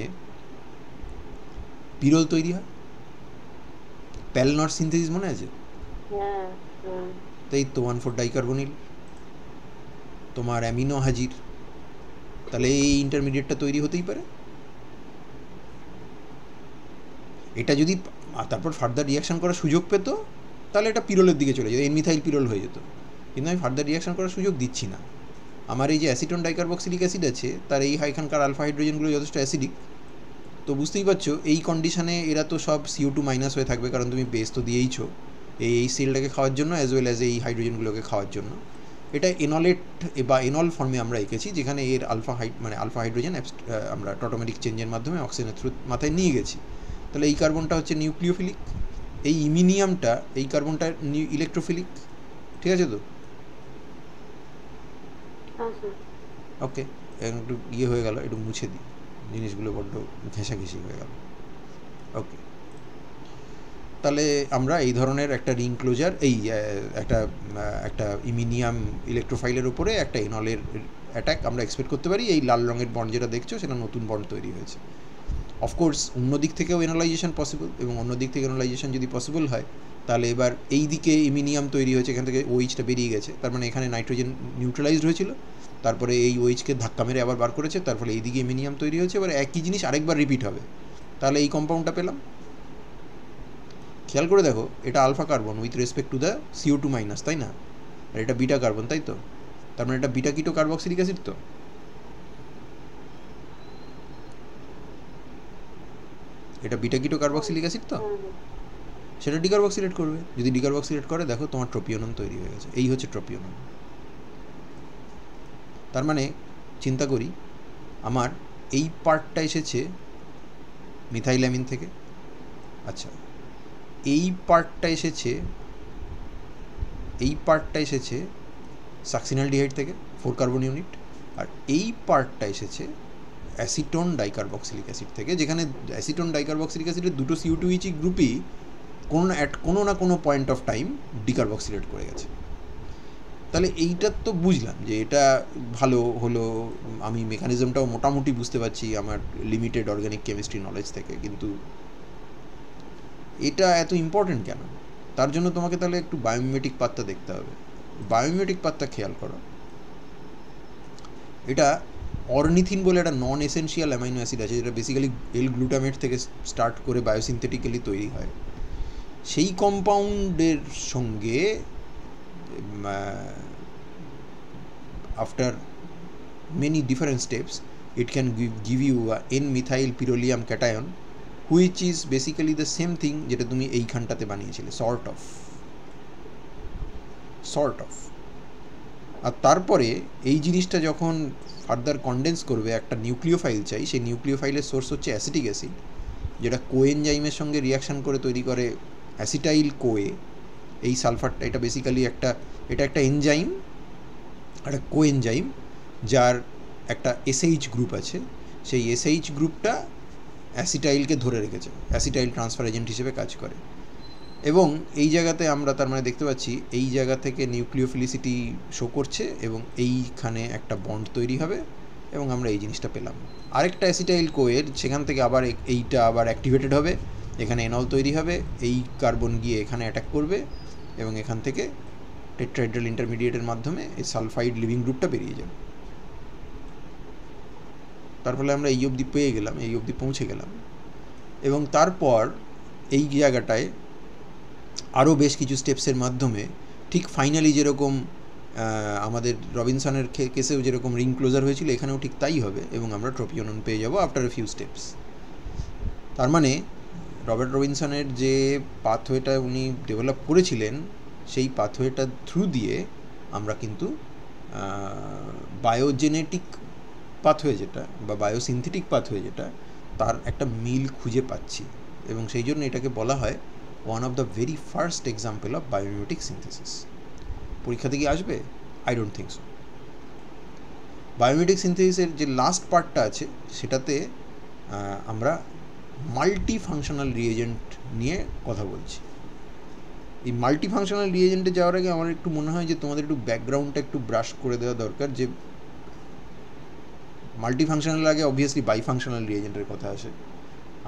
পিরোল তৈরি হয়। প্যালনট সিনথেসিস মনে আছে? তাই তো 1,4 ডাইকার্বনিল, তোমার অ্যামিনো হাজির, তাহলে এই ইন্টারমিডিয়েটটা তৈরি হতেই পারে। এটা যদি তারপর ফার্দার রিয়াকশান করার সুযোগ পেত তাহলে এটা পিরোলের দিকে চলে যেত, এনমিথাইল পিরোল হয়ে যেত, কিন্তু আমি ফার্দার রিয়াকশান করার সুযোগ দিচ্ছি না। আমার এই যে অ্যাসিটোন ডাইকার্বক্সিলিক অ্যাসিড আছে তার এই এখানকার আলফা হাইড্রোজেনগুলো যথেষ্ট অ্যাসিডিক। তো বুঝতেই পারছো এই কন্ডিশনে এরা তো সব CO2 মাইনাস হয়ে থাকবে, কারণ তুমি বেস তো দিয়েইছো এই সেলটাকে খাওয়ার জন্য অ্যাজ ওয়েল অ্যাজ এই হাইড্রোজেনগুলোকে খাওয়ার জন্য। এটা এনলেট বা এনল ফর্মে আমরা এঁকেছি, যেখানে এর আলফা হাইড্রোজেন আমরা টটোমেটিক চেঞ্জের মাধ্যমে অক্সিজেনের থ্রু মাথায় নিয়ে গেছি। তাহলে এই কার্বনটা হচ্ছে নিউক্লিওফিলিক, এই ইমিনিয়ামটা, এই কার্বনটা ইলেকট্রোফিলিক, ঠিক আছে তো? হ্যাঁ স্যার। ওকে, একটু ইয়ে হয়ে গেল, একটু মুছে দিই, জিনিসগুলো বড্ড ঘেঁষাঘেঁষি হয়ে গেল। ওকে, তাহলে আমরা এই ধরনের একটা রিং ক্লোজার, এই একটা ইমিনিয়াম ইলেকট্রোফাইলের উপরে একটা এনলের অ্যাটাক আমরা এক্সপেক্ট করতে পারি। এই লাল রঙের বন্ড যেটা দেখছো সেটা নতুন বন্ড তৈরি হয়েছে। অফকোর্স অন্য দিক থেকেও এনালাইজেশন পসিবল, এবং অন্য দিক থেকে এনালাইজেশন যদি পসিবল হয় তাহলে এবার এই দিকে ইমিনিয়াম তৈরি হয়েছে, এখান থেকে ওইচটা বেরিয়ে গেছে, তার মানে এখানে নাইট্রোজেন নিউট্রালাইজড হয়েছিল, তারপরে এই ওইচকে ধাক্কা মেরে আবার বার করেছে, তার ফলে এইদিকে ইমিনিয়াম তৈরি হয়েছে, এবার একই জিনিস আরেকবার রিপিট হবে, তাহলে এই কম্পাউন্ডটা পেলাম। খেয়াল করে দেখো, এটা alpha carbon with respect to the CO2 minus, তাই না? আর এটা বিটা কার্বন, তাই তো? তার মানে এটা বিটা কিটো কার্বক্সিলিক অ্যাসিড তো। এটা বিটা কিটো কার্বক্সিলিক অ্যাসিড তো, সেটা ডিকার্বক্সিলেট করবে। যদি ডিকার্বক্সিলেট করে, দেখো তোমার ট্রোপিওনন তৈরি হয়ে গেছে। এই হচ্ছে ট্রোপিওনন। তার মানে চিন্তা করি, আমার এই পার্টটা এসেছে মিথাইলামিন থেকে, আচ্ছা এই পার্টটা এসেছে সাকসিনালডিহাইড থেকে 4 কার্বন ইউনিট, আর এই পার্টটা এসেছে অ্যাসিটোন ডাইকার্বক্সিলিক অ্যাসিড থেকে, যেখানে অ্যাসিটোন ডাইকার্বক্সিলিক অ্যাসিডের দুটো CO2 গ্রুপই কোনো না কোনো পয়েন্ট অফ টাইম ডিকার্বক্সিলেট করে গেছে। তাহলে এইটা তো বুঝলাম যে এটা ভালো হলো, আমি মেকানিজমটাও মোটামুটি বুঝতে পারছি আমার লিমিটেড অর্গানিক কেমিস্ট্রি নলেজ থেকে, কিন্তু এটা এত ইম্পর্টেন্ট কেন? তার জন্য তোমাকে তাহলে একটু বায়োমিমেটিক পাতটা দেখতে হবে। বায়োমিমেটিক পাতটা খেয়াল করো, এটা অর্নিথিন বলে একটা নন এসেনশিয়াল অ্যামাইনো অ্যাসিড আছে, যেটা বেসিক্যালি এল গ্লুটামেট থেকে স্টার্ট করে বায়োসিনথেটিক্যালি তৈরি হয়। সেই কম্পাউন্ডের সঙ্গে after many different steps it can give you a N-methyl pyrrolium cation, which is basically the same thing যেটা তুমি এইখানটাতে বানিয়েছিলে, sort of। আর তারপরে এই জিনিসটা যখন ফার্দার কনডেন্স করবে, একটা নিউক্লিওফাইল চাই, সেই নিউক্লিওফাইলের সোর্স হচ্ছে অ্যাসিটিক অ্যাসিড, যেটা কোএনজাইমের সঙ্গে রিয়াকশান করে তৈরি করে অ্যাসিটাইল কোয়ে। এই সালফারটা, এটা বেসিক্যালি এটা একটা এনজাইম, একটা কোএনজাইম, যার একটা SH গ্রুপ আছে, সেই SH গ্রুপটা অ্যাসিটাইলকে ধরে রেখেছে, অ্যাসিটাইল ট্রান্সফার এজেন্ট হিসেবে কাজ করে। এবং এই জায়গাতে আমরা তার মানে দেখতে পাচ্ছি এই জায়গা থেকে নিউক্লিওফিলিসিটি শো করছে, এবং এইখানে একটা বন্ড তৈরি হবে, এবং আমরা এই জিনিসটা পেলাম। আরেকটা অ্যাসিটাইল কোয়ের সেখান থেকে আবার এইটা আবার অ্যাক্টিভেটেড হবে, এখানে এনল তৈরি হবে, এই কার্বন গিয়ে এখানে অ্যাটাক করবে, এবং এখান থেকে টেট্রাহাইড্রাল ইন্টারমিডিয়েটের মাধ্যমে এই সালফাইড লিভিং গ্রুপটা বেরিয়ে যাবে। তার ফলে আমরা এই অবধি পেয়ে গেলাম, এই অবধি পৌঁছে গেলাম, এবং তারপর এই জায়গাটায় আরও বেশ কিছু স্টেপসের মাধ্যমে ঠিক ফাইনালি যেরকম আমাদের রবিনসনের কেসেও যেরকম রিং ক্লোজার হয়েছিল, এখানেও ঠিক তাই হবে, এবং আমরা ট্রোপিওনন পেয়ে যাব আফটার এ ফিউ স্টেপস। তার মানে রবার্ট রবিনসনের যে পাথওয়েটা উনি ডেভেলপ করেছিলেন, সেই পাথওয়েটার থ্রু দিয়ে আমরা কিন্তু বায়োজেনেটিক পাথওয়ে যেটা বা বায়োসিনথেটিক পাথওয়ে যেটা, তার একটা মিল খুঁজে পাচ্ছি, এবং সেই জন্য এটাকে বলা হয় one of the very first example of biomimetic synthesis. পরীক্ষাতে কি আসবে? I don't think so. Biomimetic সিনথেসিসের যে লাস্ট পার্টটা আছে, সেটাতে আমরা মাল্টি ফাংশনাল রিএজেন্ট নিয়ে কথা বলছি। এই মাল্টি ফাংশনাল রিএজেন্টে যাওয়ার আগে আমার একটু মনে হয় যে তোমাদের একটু ব্যাকগ্রাউন্ডটা একটু ব্রাশ করে দেওয়া দরকার, যে মাল্টি ফাংশনাল আগে অবভিয়াসলি বাই ফাংশনাল রিএজেন্টের কথা আসে।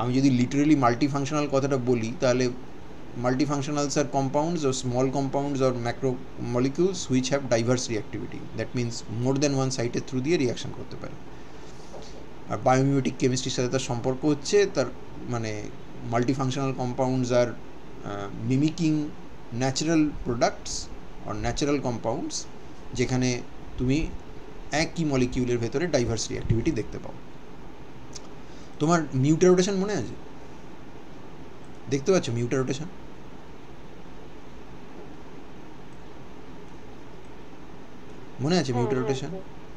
আমি যদি লিটারেলি মাল্টি ফাংশনাল কথাটা বলি, তাহলে multifunctionals are compounds or small compounds or macromolecules which have diverse reactivity. That means more than one site through দিয়ে রিয়াকশন করতে পারে। আর বায়োমিমেটিক কেমিস্ট্রির সাথে তার সম্পর্ক হচ্ছে, তার মানে মাল্টিফাংশনাল কম্পাউন্ডস আর মিমিকিং ন্যাচারাল প্রোডাক্টস আর ন্যাচারাল কম্পাউন্ডস, যেখানে তুমি একই মলিকিউলের ভেতরে ডাইভার্স রিঅ্যাক্টিভিটি দেখতে পাও। তোমার মিউটার রোটেশন মনে আছে? দেখতে পাচ্ছ মিউটার রোটেশন? মনে আছে মিউটার রোটেশন?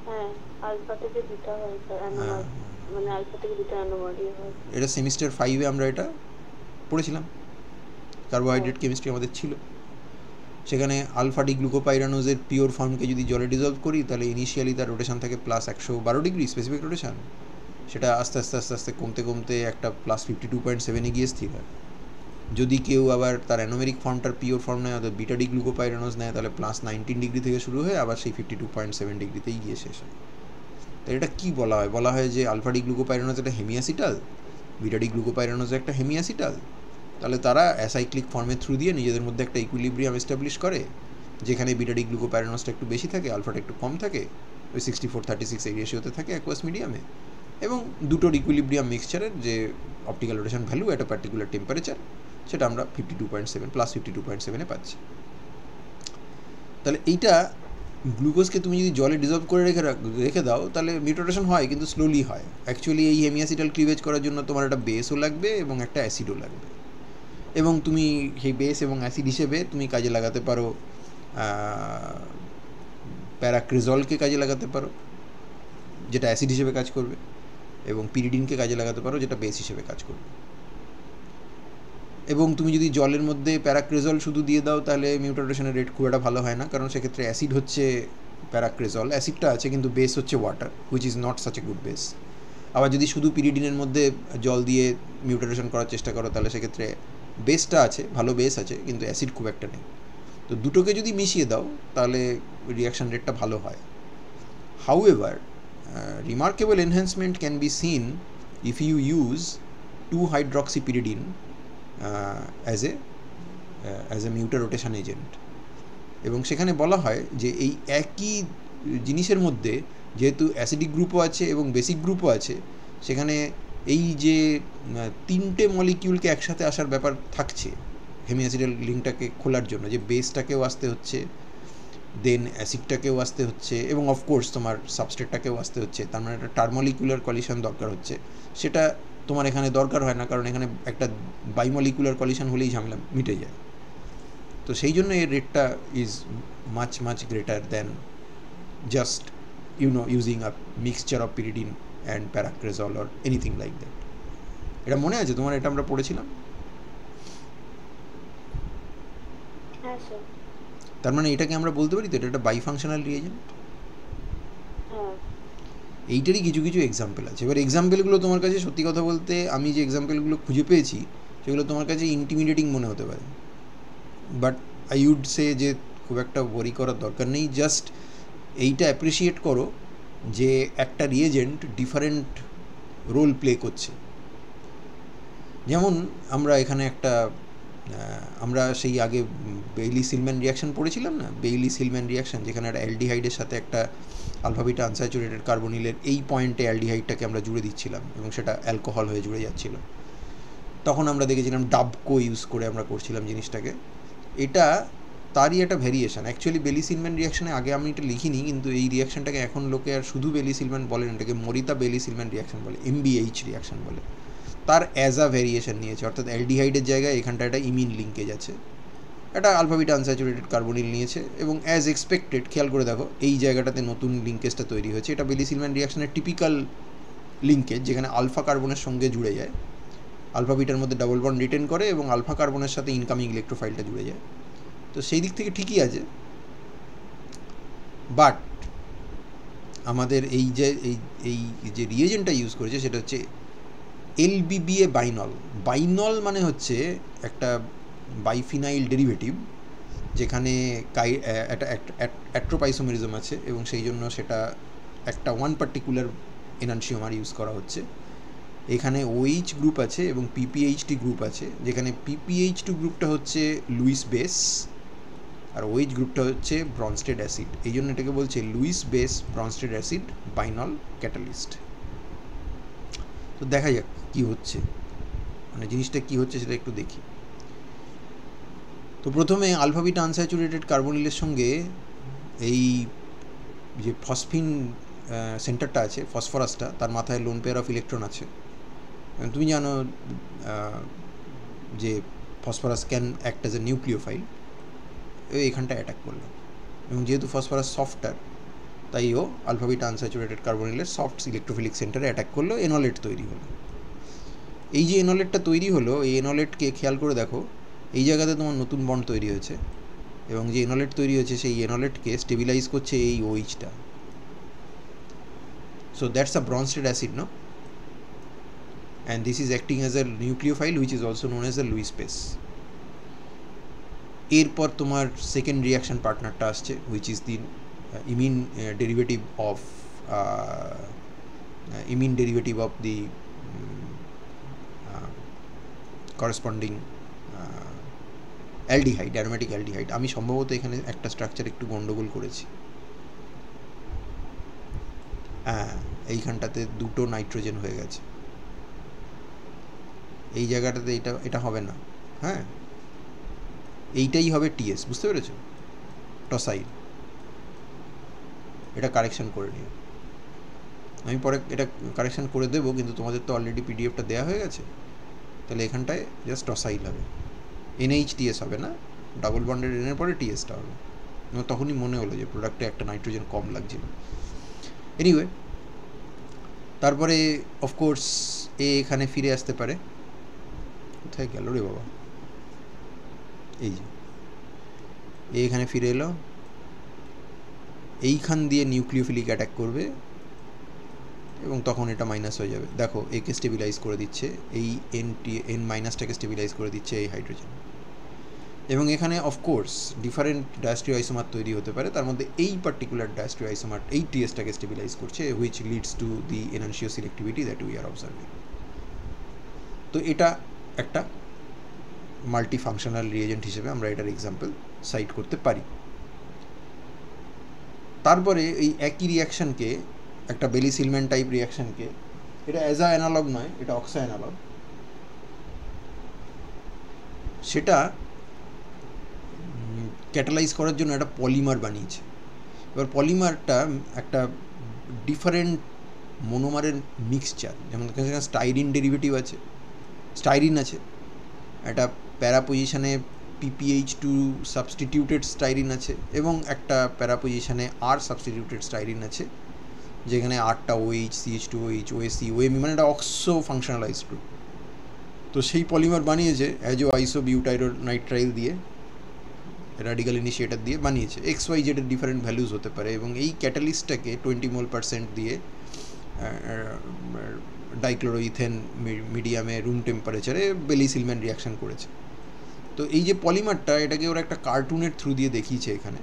হ্যাঁ, আলফা থেকে বিটা হয় স্যার, মানে আলফা থেকে বিটা অ্যানোমালি হয়। এটা সেমিস্টার 5-এ আমরা এটা পড়েছিলাম, কার্বোহাইড্রেট কেমিস্ট্রি আমাদের ছিল। সেখানে আলফা ডি গ্লুকোপাইরানোজের পিওর ফর্মকে যদি জলে ডিজলভ করি তাহলে ইনিশিয়ালি তার রোটেশন থাকে +112 ডিগ্রি স্পেসিফিক রোটেশন, সেটা আস্তে আস্তে আস্তে আস্তে কমতে কমতে একটা +52.7 গিয়ে স্থির হয়। যদি কেউ আবার তার অ্যানোমেরিক ফর্মটার পিওর ফর্ম নেয়, অর্থাৎ বিটা ডি গ্লুকোপাইরানোজ নেয়, তাহলে +19 ডিগ্রি থেকে শুরু হয়ে আবার সেই 52.7 ডিগ্রিতেই গিয়ে শেষ হয়। তো এটা কী বলা হয়? বলা হয় যে আলফা ডি গ্লুকোপাইরানোজ একটা হেমিঅ্যাসিটাল, বিটা ডি গ্লুকোপাইরানোজ একটা হেমিঅ্যাসিটাল, তাহলে তারা অ্যাসাইক্লিক ফর্মের থ্রু দিয়ে নিজেদের মধ্যে একটা ইকুইলিব্রিয়াম এস্টাবলিশ করে, যেখানে বিটা ডি গ্লুকোপাইরানোজটা একটু বেশি থাকে, আলফাটা একটু কম থাকে, ওই 64-36 এই রেশিওতে থাকে অ্যাকোয়াস মিডিয়ামে, এবং দুটোর ইকুইলিব্রিয়াম মিক্সচারের যে অপটিক্যাল রোটেশন ভ্যালু একটা পার্টিকুলার টেম্পারেচার, সেটা আমরা 52.7 +52.7 পাচ্ছি। তাহলে এইটা গ্লুকোজকে তুমি যদি জলে ডিজলভ করে রেখে দাও তাহলে মিউটেশন হয়, কিন্তু স্লোলি হয়। অ্যাকচুয়ালি এই হেমিঅ্যাসিটাল ক্লিভেজ করার জন্য তোমার একটা বেসও লাগবে এবং একটা অ্যাসিডও লাগবে, এবং তুমি সেই বেস এবং অ্যাসিড হিসেবে তুমি কাজে লাগাতে পারো প্যারাক্রিজলকে কাজে লাগাতে পারো, যেটা অ্যাসিড হিসেবে কাজ করবে, এবং পিরিডিনকে কাজে লাগাতে পারো, যেটা বেস হিসেবে কাজ করবে। এবং তুমি যদি জলের মধ্যে প্যারাক্রিজল শুধু দিয়ে দাও তাহলে মিউটেশনের রেট খুব একটা ভালো হয় না, কারণ সেক্ষেত্রে অ্যাসিড হচ্ছে প্যারাক্রিজল, অ্যাসিডটা আছে কিন্তু বেস হচ্ছে water, which is not such a good base. আবার যদি শুধু পিরিডিনের মধ্যে জল দিয়ে মিউটেশন করার চেষ্টা করো তাহলে সেক্ষেত্রে বেসটা আছে, ভালো বেস আছে, কিন্তু অ্যাসিড খুব একটা নেই। তো দুটোকে যদি মিশিয়ে দাও তাহলে রিয়াকশান রেটটা ভালো হয়। However, remarkable enhancement can be seen if you use 2-hydroxypyridine as a mutarotation agent. এবং সেখানে বলা হয় যে এই একই জিনিসের মধ্যে যেহেতু অ্যাসিডিক গ্রুপও আছে এবং বেসিক গ্রুপও আছে, সেখানে এই যে তিনটে মলিকিউলকে একসাথে আসার ব্যাপার থাকছে হেমিঅ্যাসিডাল লিঙ্কটাকে খোলার জন্য, যে বেসটাকেও আসতে হচ্ছে, দেন অ্যাসিডটাকেও আসতে হচ্ছে, এবং অফকোর্স তোমার সাবস্ট্রেটটাকেও আসতে হচ্ছে, তার মানে একটা টার্মলিকুলার কলিশন দরকার হচ্ছে। সেটা তোমার এখানে দরকার হয় না, কারণ এখানে একটা বাইমলিকুলার কলিশন হলেই ঝামেলা মিটে যায়। তো সেই জন্য এর রেটটা is much much greater than just using a mixture of pyridine and paracresol or anything like that. এটা মনে আছে তোমার? এটা আমরা পড়েছিলাম। হ্যাঁ স্যার। তার মানে এটাকে আমরা বলতে পারি তো এটা একটা বাইফাংশনাল রিয়েজেন্ট। হ্যাঁ। এইটারই কিছু কিছু এক্সাম্পল আছে। এবার এক্সাম্পলগুলো তোমার কাছে সত্যি কথা বলতে আমি যে এক্সাম্পলগুলো খুঁজে পেয়েছি সেগুলো তোমার কাছে ইন্টিমিডেটিং মনে হতে পারে, বাট আই উড সে যে খুব একটা ওয়ারি করার দরকার নেই। জাস্ট এইটা অ্যাপ্রিসিয়েট করো যে একটা রিয়েজেন্ট ডিফারেন্ট রোল প্লে করছে। যেমন আমরা এখানে একটা আমরা সেই আগে বেইলি সিলম্যান রিয়াকশান পড়েছিলাম না, বেইলি সিলম্যান রিয়াকশান, যেখানে একটা অ্যালডিহাইডের সাথে একটা আলফা বিটা আনস্যাচুরেটেড কার্বনিলের এই পয়েন্টে অ্যালডিহাইডটাকে আমরা জুড়ে দিচ্ছিলাম এবং সেটা অ্যালকোহল হয়ে জুড়ে যাচ্ছিল। তখন আমরা দেখেছিলাম ডাবকো ইউজ করে আমরা করছিলাম জিনিসটাকে। এটা তারই একটা ভ্যারিয়েশন। অ্যাকচুয়ালি বেলি সিলম্যান রিয়াকশানে আগে আমি এটা লিখিনি, কিন্তু এই রিয়াকশানটাকে এখন লোকে আর শুধু বেলি সিলম্যান বলেন, এটাকে মরিতা বেলি সিলম্যান রিয়াকশান বলে, MBH রিয়াকশান বলে। তার অ্যাজ আ ভ্যারিয়েশন নিয়েছে, অর্থাৎ অ্যালডিহাইডের জায়গায় এখানটা একটা ইমিন লিঙ্কেজ আছে, একটা আলফা বিটা আনস্যাচুরেটেড কার্বনিল নিয়েছে, এবং অ্যাজ এক্সপেক্টেড খেয়াল করে দেখো এই জায়গাটাতে নতুন লিঙ্কেজটা তৈরি হয়েছে। এটা বেলি সিলম্যান রিয়াকশানের টিপিক্যাল লিঙ্কেজ, যেখানে আলফা কার্বনের সঙ্গে জুড়ে যায়, আলফা বিটার মধ্যে ডাবল বন্ড রিটেন করে এবং আলফা কার্বনের সাথে ইনকামিং ইলেকট্রোফাইলটা জুড়ে যায়। তো সেই দিক থেকে ঠিকই আছে, বাট আমাদের এই যে রিয়েজেন্টটা ইউজ করেছে সেটা হচ্ছে LBBA বাইনল। বাইনল মানে হচ্ছে একটা বাইফিনাইল ডেরিভেটিভ, যেখানে একটা অ্যাট্রোপাইসোমেরিজম আছে, এবং সেই জন্য সেটা একটা ওয়ান পার্টিকুলার এনানসিওমার ইউজ করা হচ্ছে। এখানে OH গ্রুপ আছে এবং PPH2 গ্রুপ আছে, যেখানে PPH2 গ্রুপটা হচ্ছে লুইস বেস আর OH গ্রুপটা হচ্ছে ব্রনস্টেড অ্যাসিড। এই জন্য এটাকে বলছে Lewis base Bronsted acid binol catalyst. তো দেখা যাক কী হচ্ছে, মানে জিনিসটা কী হচ্ছে সেটা একটু দেখি। তো প্রথমে আলফা বিটা আনস্যাচুরেটেড কার্বনিলের সঙ্গে এই যে ফসফিন সেন্টারটা আছে, ফসফরাসটা, তার মাথায় লোন পেয়ার অফ ইলেকট্রন আছে। তুমি জানো যে phosphorus can act as a nucleophile, এখানটা অ্যাটাক করলো, এবং যেহেতু ফসফরাস সফটার তাই ও আলফা বিটা আনস্যাচুরেটেড কার্বনিলের সফট ইলেকট্রোফিলিক সেন্টারে অ্যাটাক করলো, এনলেট তৈরি হলো। এই যে এনলেটটা তৈরি হলো, এই এনলেটকে খেয়াল করে দেখো, এই জায়গাতে তোমার নতুন বন্ড তৈরি হয়েছে, এবং যে এনলেট তৈরি হচ্ছে সেই এনলেটকে স্টেবিলাইজ করছে এই ওইচটা। So that's a Bronsted acid, no? And this is acting as a nucleophile which is also known as a Lewis base. এরপর তোমার সেকেন্ড রিয়াকশন পার্টনারটা আসছে, which is the imine derivative of the corresponding aldehyde, aromatic aldehyde. আমি সম্ভবত এখানে একটা structure একটু গন্ডগোল করেছি। হ্যাঁ, এইখানটাতে দুটো নাইট্রোজেন হয়ে গেছে, এই জায়গাটাতে এটা হবে না। হ্যাঁ, এইটাই হবে টিএস, বুঝতে পেরেছো? টসাইল। এটা কারেকশন করে নিও, আমি পরে এটা কারেকশন করে দেবো, কিন্তু তোমাদের তো অলরেডি পিডিএফটা দেওয়া হয়ে গেছে। তাহলে এখানটায় জাস্ট টসাইল হবে, NH-TS হবে না, ডাবল বন্ডেড এনের পরে টিএসটা হবে। আমার তখনই মনে হলো যে প্রোডাক্টে একটা নাইট্রোজেন কম লাগছিল। এনিওয়ে, তারপরে অফকোর্স এখানে ফিরে আসতে পারে। কোথায় গেল রে বাবা? এই যে এখানে ফিরে এলো, এইখান দিয়ে নিউক্লিওফিলিক অ্যাটাক করবে এবং তখন এটা মাইনাস হয়ে যাবে। দেখো, একে স্টেবিলাইজ করে দিচ্ছে, এই এন মাইনাসটাকে স্টেবিলাইজ করে দিচ্ছে এই হাইড্রোজেন। এবং এখানে অফকোর্স ডিফারেন্ট ডায়াস্ট্রিও আইসোমার তৈরি হতে পারে, তার মধ্যে এই পার্টিকুলার ডায়াস্ট্রিও আইসোমার এই টিএসটাকে স্টেবিলাইজ করছে, which leads to the enantioselectivity that we are observing. তো এটা একটা মাল্টি ফাংশনাল রিয়েজেন্ট হিসেবে আমরা এটার এক্সাম্পল সাইট করতে পারি। তারপরে এই একই রিয়াকশানকে, একটা বেলি-সিলম্যান টাইপ রিয়াকশানকে, এটা অ্যাজা অ্যানালগ নয়, এটা অক্সা অ্যানালগ, সেটা ক্যাটালাইজ করার জন্য একটা পলিমার বানিয়েছে। এবার পলিমারটা একটা ডিফারেন্ট মোনোমারের মিক্সচার, যেমন সেখানে স্টাইরিন ডেরিভেটিভ আছে, স্টাইরিন আছে, একটা প্যারা পজিশানে PPH2 সাবস্টিটিউটেড স্টাইরিন আছে, এবং একটা প্যারা পজিশানে আর সাবস্টিটিউটেড স্টাইরিন আছে, যেখানে আরটা OH, CH2OH, OSC, OMe, মানে একটা অক্সো ফাংশনালাইজড গ্রুপ। তো সেই পলিমার বানিয়েছে অ্যাজো আইসোবিউটাইরোনাইট্রাইল দিয়ে, র্যাডিক্যাল ইনিশিয়েটার দিয়ে বানিয়েছে। XYZ এর ডিফারেন্ট ভ্যালুজ হতে পারে, এবং এই ক্যাটালিস্টটাকে 20 মোল% দিয়ে ডাইক্লোরোইথেন মিডিয়ামে রুম টেম্পারেচারে বেলি-সিলম্যান রিয়াকশান করেছে। তো এই যে পলিমারটা, এটাকে ওরা একটা কার্টুনের থ্রু দিয়ে দেখিয়েছে, এখানে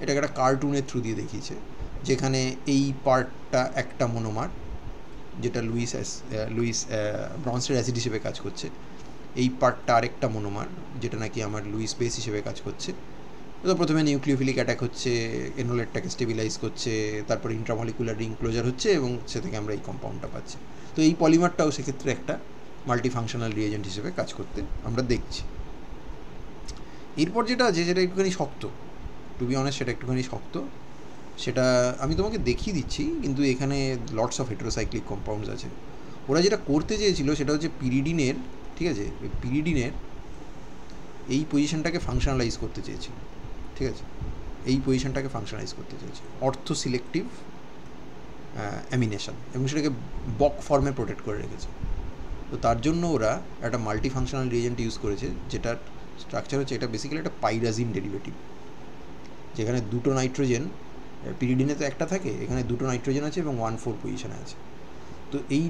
এটাকে একটা কার্টুনের থ্রু দিয়ে দেখিয়েছে, যেখানে এই পার্টটা একটা মোনোমার, যেটা লুইস ব্রনস্টেড অ্যাসিড হিসেবে কাজ করছে, এই পার্টটা আরেকটা মোনোমার, যেটা নাকি আমার লুইস বেস হিসেবে কাজ করছে। তো প্রথমে নিউক্লিওফিলিক অ্যাটাক হচ্ছে, এনোলেটটাকে স্টেবিলাইজ করছে, তারপর ইন্ট্রামলিকুলার রিং ক্লোজার হচ্ছে, এবং সে থেকে আমরা এই কম্পাউন্ডটা পাচ্ছি। তো এই পলিমারটাও সেক্ষেত্রে একটা মাল্টিফাংশনাল রিয়েজেন্ট হিসেবে কাজ করতে আমরা দেখছি। এরপর যেটা আছে সেটা একটুখানি শক্ত, টু বি অনেস্ট সেটা একটুখানি শক্ত, সেটা আমি তোমাকে দেখিয়ে দিচ্ছি, কিন্তু এখানে লটস অফ হেটেরোসাইক্লিক কম্পাউন্ডস আছে। ওরা যেটা করতে চেয়েছিল সেটা হচ্ছে পিরিডিনের, ঠিক আছে, পিরিডিনের এই পজিশনটাকে ফাংশনালাইজ করতে চেয়েছিল, ঠিক আছে, এই পজিশনটাকে ফাংশনালাইজ করতে চেয়েছে, অর্থো সিলেক্টিভ অ্যামিনেশন, এবং সেটাকে বক ফর্মে প্রোটেক্ট করে রেখেছে। তো তার জন্য ওরা একটা মাল্টি ফাংশনাল রিয়েজেন্ট ইউজ করেছে, যেটার স্ট্রাকচার হচ্ছে, এটা বেসিক্যালি একটা পাইরাজিন ডেরিভেটিভ, যেখানে দুটো নাইট্রোজেন, পিরিডিনে তো একটা থাকে, এখানে দুটো নাইট্রোজেন আছে এবং 1,4 পজিশনে আছে। তো এই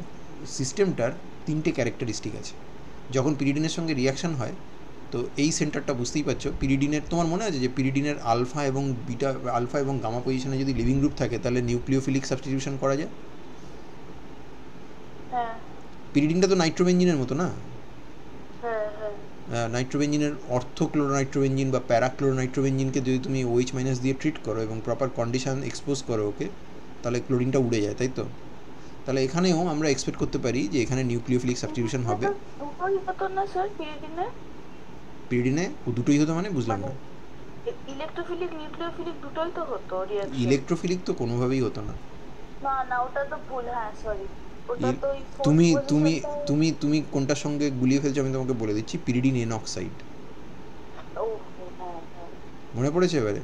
সিস্টেমটার 3টে ক্যারেক্টারিস্টিক আছে। যখন পিরিডিনের সঙ্গে রিয়াকশান হয়, তো এই সেন্টারটা বুঝতেই পারছো, পিরিডিনের, তোমার মনে আছে যে পিরিডিনের আলফা এবং গামা পজিশনে যদি লিভিং গ্রুপ থাকে, তাহলে নিউক্লিওফিলিক সাবস্টিটিউশন করা যায়। পিরিডিনটা তো নাইট্রোবেঞ্জিনের মতো না? নাইট্রোবেঞ্জিনের অর্থোক্লোরোনাইট্রোবেঞ্জিন বা প্যারাক্লোরোনাইট্রোবেঞ্জিনকে যদি তুমি OH- দিয়ে ট্রিট করো এবং প্রপার কন্ডিশন এক্সপোজ করো ওকে, তাহলে ক্লোরিনটা উড়ে যায়, তাই তো? তাহলে এখানেও আমরা এক্সপেক্ট করতে পারি যে এখানে নিউক্লিওফিলিক সাবস্টিটিউশন হবে। পিরিডিনে দুটোই হতো, মানে বুঝলাম না। ইলেকট্রোফিলিক নিউক্লিওফিলিক দুটোই তো হতো রিঅ্যাকশন। ইলেকট্রোফিলিক তো কোনোভাবেই হতো না। না ওটা তো ভুল, হ্যাঁ সরি, ওটা তো তুমি তুমি তুমি তুমি কোনটার সঙ্গে গুলিয়ে ফেলছো আমি তোমাকে বলে দিচ্ছি, পিরিডিন এন অক্সাইড। মনে পড়েছে এবারে?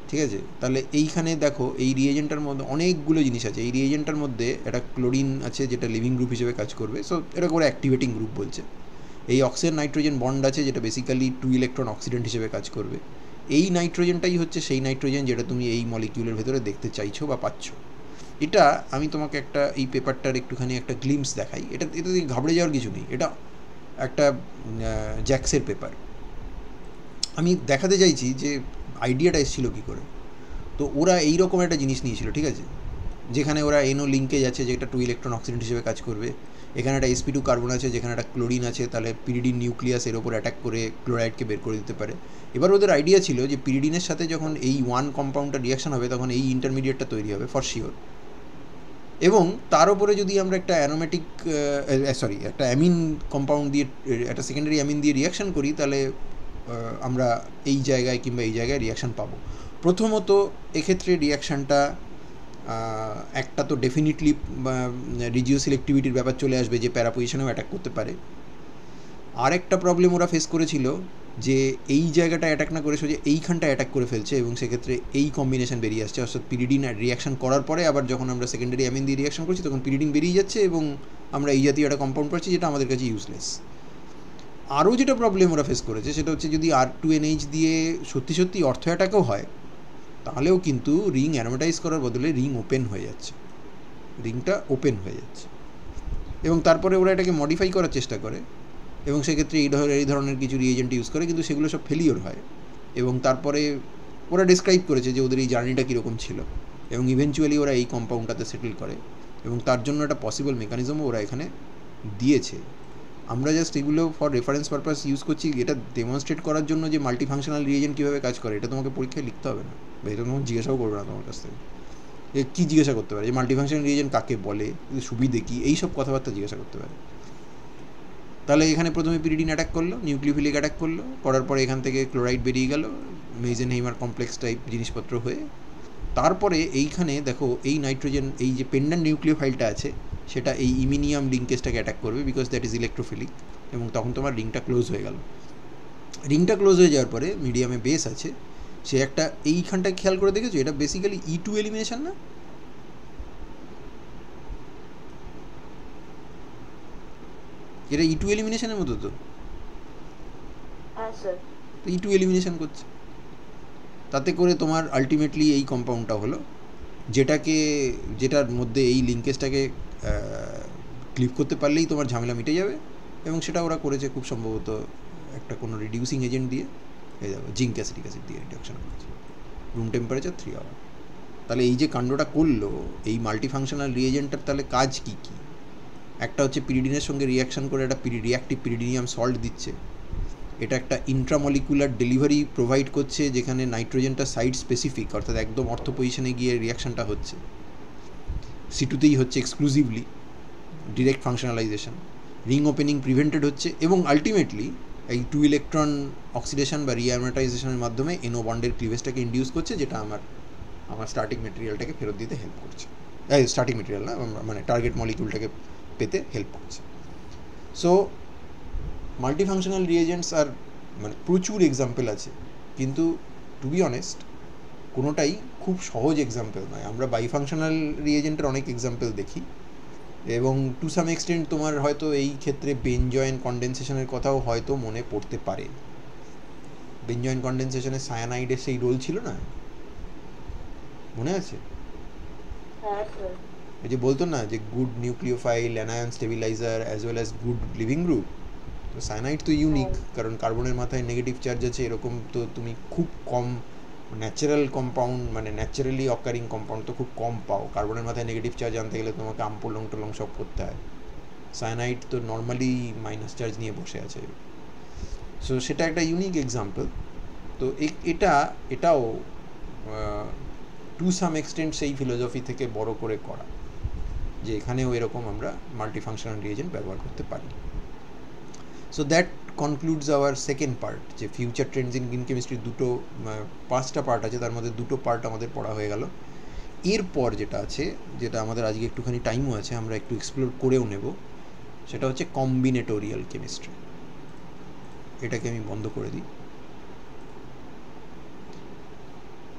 ঠিক আছে, তাহলে এইখানে দেখো, এই রিয়েজেন্টার মধ্যে অনেকগুলো জিনিস আছে। এই রিয়েজেন্টার মধ্যে একটা ক্লোরিন আছে, যেটা লিভিং গ্রুপ হিসেবে কাজ করবে, সো এটা করে অ্যাক্টিভেটিং গ্রুপ বলছে। এই অক্সিজেন নাইট্রোজেন বন্ড আছে যেটা বেসিক্যালি 2 ইলেকট্রন অক্সিডেন্ট হিসেবে কাজ করবে। এই নাইট্রোজেনটাই হচ্ছে সেই নাইট্রোজেন যেটা তুমি এই মলিকিউলের ভেতরে দেখতে চাইছো বা পাচ্ছ। এটা আমি তোমাকে একটা এই পেপারটার একটুখানি একটা গ্লিমস দেখাই। এটাতে ঘাবড়ে যাওয়ার কিছু নেই, এটা একটা জ্যাক্সের পেপার। আমি দেখাতে চাইছি যে আইডিয়াটা এসেছিল কী করে। তো ওরা এইরকম একটা জিনিস নিয়েছিল, ঠিক আছে, যেখানে ওরা এনও লিঙ্কেজ আছে যেটা 2 ইলেকট্রন অক্সিডেন্ট হিসেবে কাজ করবে। এখানে একটা sp2 কার্বন আছে, যেখানে একটা ক্লোরিন আছে, তাহলে পিরিডিন নিউক্লিয়াস এর ওপর অ্যাটাক করে ক্লোরাইডকে বের করে দিতে পারে। এবার ওদের আইডিয়া ছিল যে পিরিডিনের সাথে যখন এই 1 কম্পাউন্ডটা রিয়াকশন হবে তখন এই ইন্টারমিডিয়েটটা তৈরি হবে ফর শিওর। এবং তার উপরে যদি আমরা একটা অ্যারোমেটিক একটা অ্যামিন কম্পাউন্ড দিয়ে, একটা সেকেন্ডারি অ্যামিন দিয়ে রিয়াকশন করি, তাহলে আমরা এই জায়গায় কিংবা এই জায়গায় রিয়াকশান পাবো। প্রথমত এক্ষেত্রে রিয়াকশানটা একটা তো ডেফিনিটলি রিজিও সিলেক্টিভিটির ব্যাপার চলে আসবে, যে প্যারা পজিশনেও অ্যাটাক করতে পারে। আরেকটা প্রবলেম ওরা ফেস করেছিল যে এই জায়গাটা অ্যাটাক না করে সোজা এইখানটা অ্যাটাক করে ফেলছে, এবং সেক্ষেত্রে এই কম্বিনেশন বেরিয়ে আসছে, অর্থাৎ পিরিডিন রিয়াকশন করার পরে আবার যখন আমরা সেকেন্ডারি অ্যামিন দিয়ে রিয়াকশন করছি তখন পিরিডিন বেরিয়ে যাচ্ছে এবং আমরা এই জাতীয় একটা কম্পাউন্ড পাচ্ছি যেটা আমাদের কাছে ইউজলেস। আরও যেটা প্রবলেম ওরা ফেস করেছে সেটা হচ্ছে যদি R2NH দিয়ে সত্যি সত্যি অর্থ অ্যাটাকও হয় তাহলেও কিন্তু রিং অ্যারোমেটাইজ করার বদলে রিং ওপেন হয়ে যাচ্ছে, রিংটা ওপেন হয়ে যাচ্ছে। এবং তারপরে ওরা এটাকে মডিফাই করার চেষ্টা করে এবং সেক্ষেত্রে এই ধরনের কিছু রিএজেন্ট ইউজ করে, কিন্তু সেগুলো সব ফেলিওর হয়। এবং তারপরে ওরা ডিসক্রাইব করেছে যে ওদের এই জার্নিটা কীরকম ছিল, এবং ইভেনচুয়ালি ওরা এই কম্পাউন্ডটাতে সেটেল করে, এবং তার জন্য একটা পসিবল মেকানিজমও ওরা এখানে দিয়েছে। আমরা জাস্ট এগুলো ফর রেফারেন্স পারপাস ইউজ করছি, এটা ডেমনস্ট্রেট করার জন্য যে মাল্টিফাংশনাল রিএজেন্ট কীভাবে কাজ করে এটা তোমাকে পরীক্ষায় লিখতে হবে না, বা এটা তোমাকে জিজ্ঞাসাও করবে না তোমার কাছ থেকে। কী জিজ্ঞাসা করতে পারে যে মাল্টিফাংশনাল রিএজেন্ট কাকে বলে, সুবিধে কী, এইসব কথাবার্তা জিজ্ঞাসা করতে পারে। তাহলে এখানে প্রথমে পিরিডিন অ্যাটাক করলো, নিউক্লিওফিলিক অ্যাটাক করলো, করার পরে এখান থেকে ক্লোরাইড বেরিয়ে গেল মেইজেনহেইমার কমপ্লেক্স টাইপ জিনিসপত্র হয়ে। তারপরে এইখানে দেখো এই নাইট্রোজেন, এই যে পেন্ডেন্ট নিউক্লিওফাইলটা আছে সেটা এই ইমিনিয়াম লিঙ্কেজটাকে অ্যাটাক করবে বিকজ দ্যাট ইজ ইলেকট্রোফিলিক, এবং তখন তোমার রিংটা ক্লোজ হয়ে গেল। রিংটা ক্লোজ হয়ে যাওয়ার পরে মিডিয়ামে বেস আছে, সে একটা এইখানটা খেয়াল করে দেখেছো, এটা বেসিক্যালি E2 এলিমিনেশন না? এটা E2 এলিমিনেশনের মতো তো। হ্যাঁ স্যার। তো E2 এলিমিনেশন করছে, তাতে করে তোমার আলটিমেটলি এই কম্পাউন্ডটা হলো যেটার মধ্যে এই লিঙ্কেজটাকে ক্লিপ করতে পারলেই তোমার ঝামেলা মিটে যাবে। এবং সেটা ওরা করেছে খুব সম্ভবত একটা কোনো রিডিউসিং এজেন্ট দিয়ে, এই দেখো জিঙ্ক অ্যাসিটিক অ্যাসিড দিয়ে রিডাকশন করেছে, রুম টেম্পারেচার 3 আওয়ার। তাহলে এই যে কাণ্ডটা করলো এই মাল্টিফাংশনাল রিএজেন্টটার, তাহলে কাজ কী কী? একটা হচ্ছে পিরিডিনের সঙ্গে রিয়াকশান করে একটা রিয়াক্টিভ পিরিডিনিয়াম সল্ট দিচ্ছে, এটা একটা ইন্ট্রামলিকুলার ডেলিভারি প্রোভাইড করছে যেখানে নাইট্রোজেনটা সাইড স্পেসিফিক, অর্থাৎ একদম অর্থ পজিশনে গিয়ে রিয়াকশানটা হচ্ছে, C2তেই হচ্ছে exclusively direct functionalisation, ring opening prevented হচ্ছে, এবং আলটিমেটলি এই 2 ইলেকট্রন অক্সিডেশন বা রিঅ্যারোমেটাইজেশনের মাধ্যমে NO বন্ডের ক্লিভেজটাকে ইন্ডিউস করছে, যেটা আমার স্টার্টিং মেটেরিয়ালটাকে ফেরত দিতে হেল্প করছে, স্টার্টিং মেটেরিয়াল না, মানে টার্গেট মলিকিউলটাকে পেতে হেল্প করছে। সো মাল্টিফাংশনাল রিএজেন্টস আর মানে প্রচুর এক্সাম্পল আছে, কিন্তু টু বি অনেস্ট কোনোটাই খুব সহজ এক্সাম্পল নয়। আমরা বাইফাংশনাল রিএজেন্টের অনেক এক্সাম্পল দেখি, এবং টু সাম এক্সটেন্ট তোমার হয়তো এই ক্ষেত্রে বেনজয়েন কনডেনসেশনের কথাও হয়তো মনে পড়তে পারে। বেনজয়েন কনডেনসেশনে সায়ানাইডের সেই রোল ছিল না, মনে আছে? হ্যাঁ স্যার। এই যে বলতো না যে good nucleophile, anion stabiliser as well as good living group. তো সায়ানাইড তো ইউনিক, কারণ কার্বনের মাথায় নেগেটিভ চার্জ আছে, এরকম তো তুমি খুব কম ন্যাচারাল কম্পাউন্ড, মানে ন্যাচারালি অকারিং কম্পাউন্ড তো খুব কম পাও। কার্বনের মাথায় নেগেটিভ চার্জ আনতে গেলে তোমাকে আমপোলং টোলং সব করতে হয়, সায়ানাইড তো নর্মালি মাইনাস চার্জ নিয়ে বসে আছে। সো সেটা একটা ইউনিক এক্সাম্পল। তো এটাও টু সাম এক্সটেন্ট সেই ফিলোসফি থেকে বড় করে করা, যে এখানেও এরকম আমরা মাল্টিফাংশনাল রিএজেন্ট ব্যবহার করতে পারি। So that concludes our second part, যে ফিউচার ট্রেন্ডস ইন কেমিস্ট্রির 5টা পার্ট আছে, তার মধ্যে 2টো পার্ট আমাদের পড়া হয়ে গেল। এরপর যেটা আছে, যেটা আমাদের আজকে একটুখানি টাইমও আছে, আমরা একটু এক্সপ্লোর করেও নেব, সেটা হচ্ছে কম্বিনেটোরিয়াল কেমিস্ট্রি। এটাকে আমি বন্ধ করে দিই।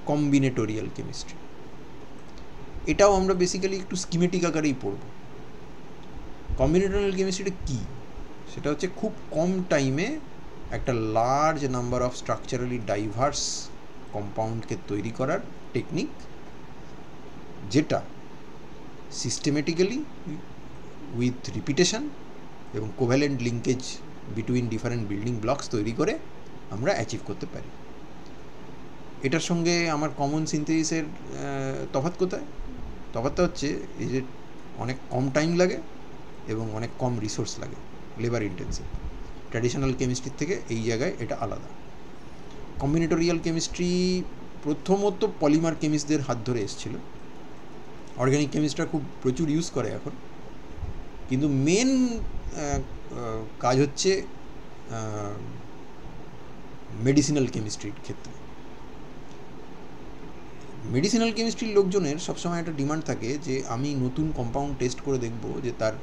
কম্বিনেটোরিয়াল কেমিস্ট্রি, এটাও আমরা বেসিক্যালি একটু স্কিমেটিক আকারেই পড়ব। কম্বিনেটোরিয়াল কেমিস্ট্রিটা কী সেটা হচ্ছে খুব কম টাইমে একটা large number of structurally diverse কম্পাউন্ডকে তৈরি করার টেকনিক, যেটা সিস্টেমেটিক্যালি উইথ রিপিটেশন এবং covalent linkage between different building blocks তৈরি করে আমরা অ্যাচিভ করতে পারি। এটার সঙ্গে আমার কমন সিনথেসিসের তফাৎ কোথায়? তফাৎটা হচ্ছে এই যে অনেক কম টাইম লাগে এবং অনেক কম রিসোর্স লাগে, লেবার ইন্টেন্সিভ। ট্র্যাডিশনাল কেমিস্ট্রির থেকে এই জায়গায় এটা আলাদা। কম্বিনেটোরিয়াল কেমিস্ট্রি প্রথমত পলিমার কেমিস্টদের হাত ধরে এসেছিল, অর্গ্যানিক কেমিস্টরা খুব প্রচুর ইউজ করে এখন, কিন্তু মেন কাজ হচ্ছে মেডিসিনাল কেমিস্ট্রির ক্ষেত্রে। মেডিসিনাল কেমিস্ট্রির লোকজনের সবসময় একটা ডিমান্ড থাকে যে আমি নতুন কম্পাউন্ড টেস্ট করে দেখব যে তার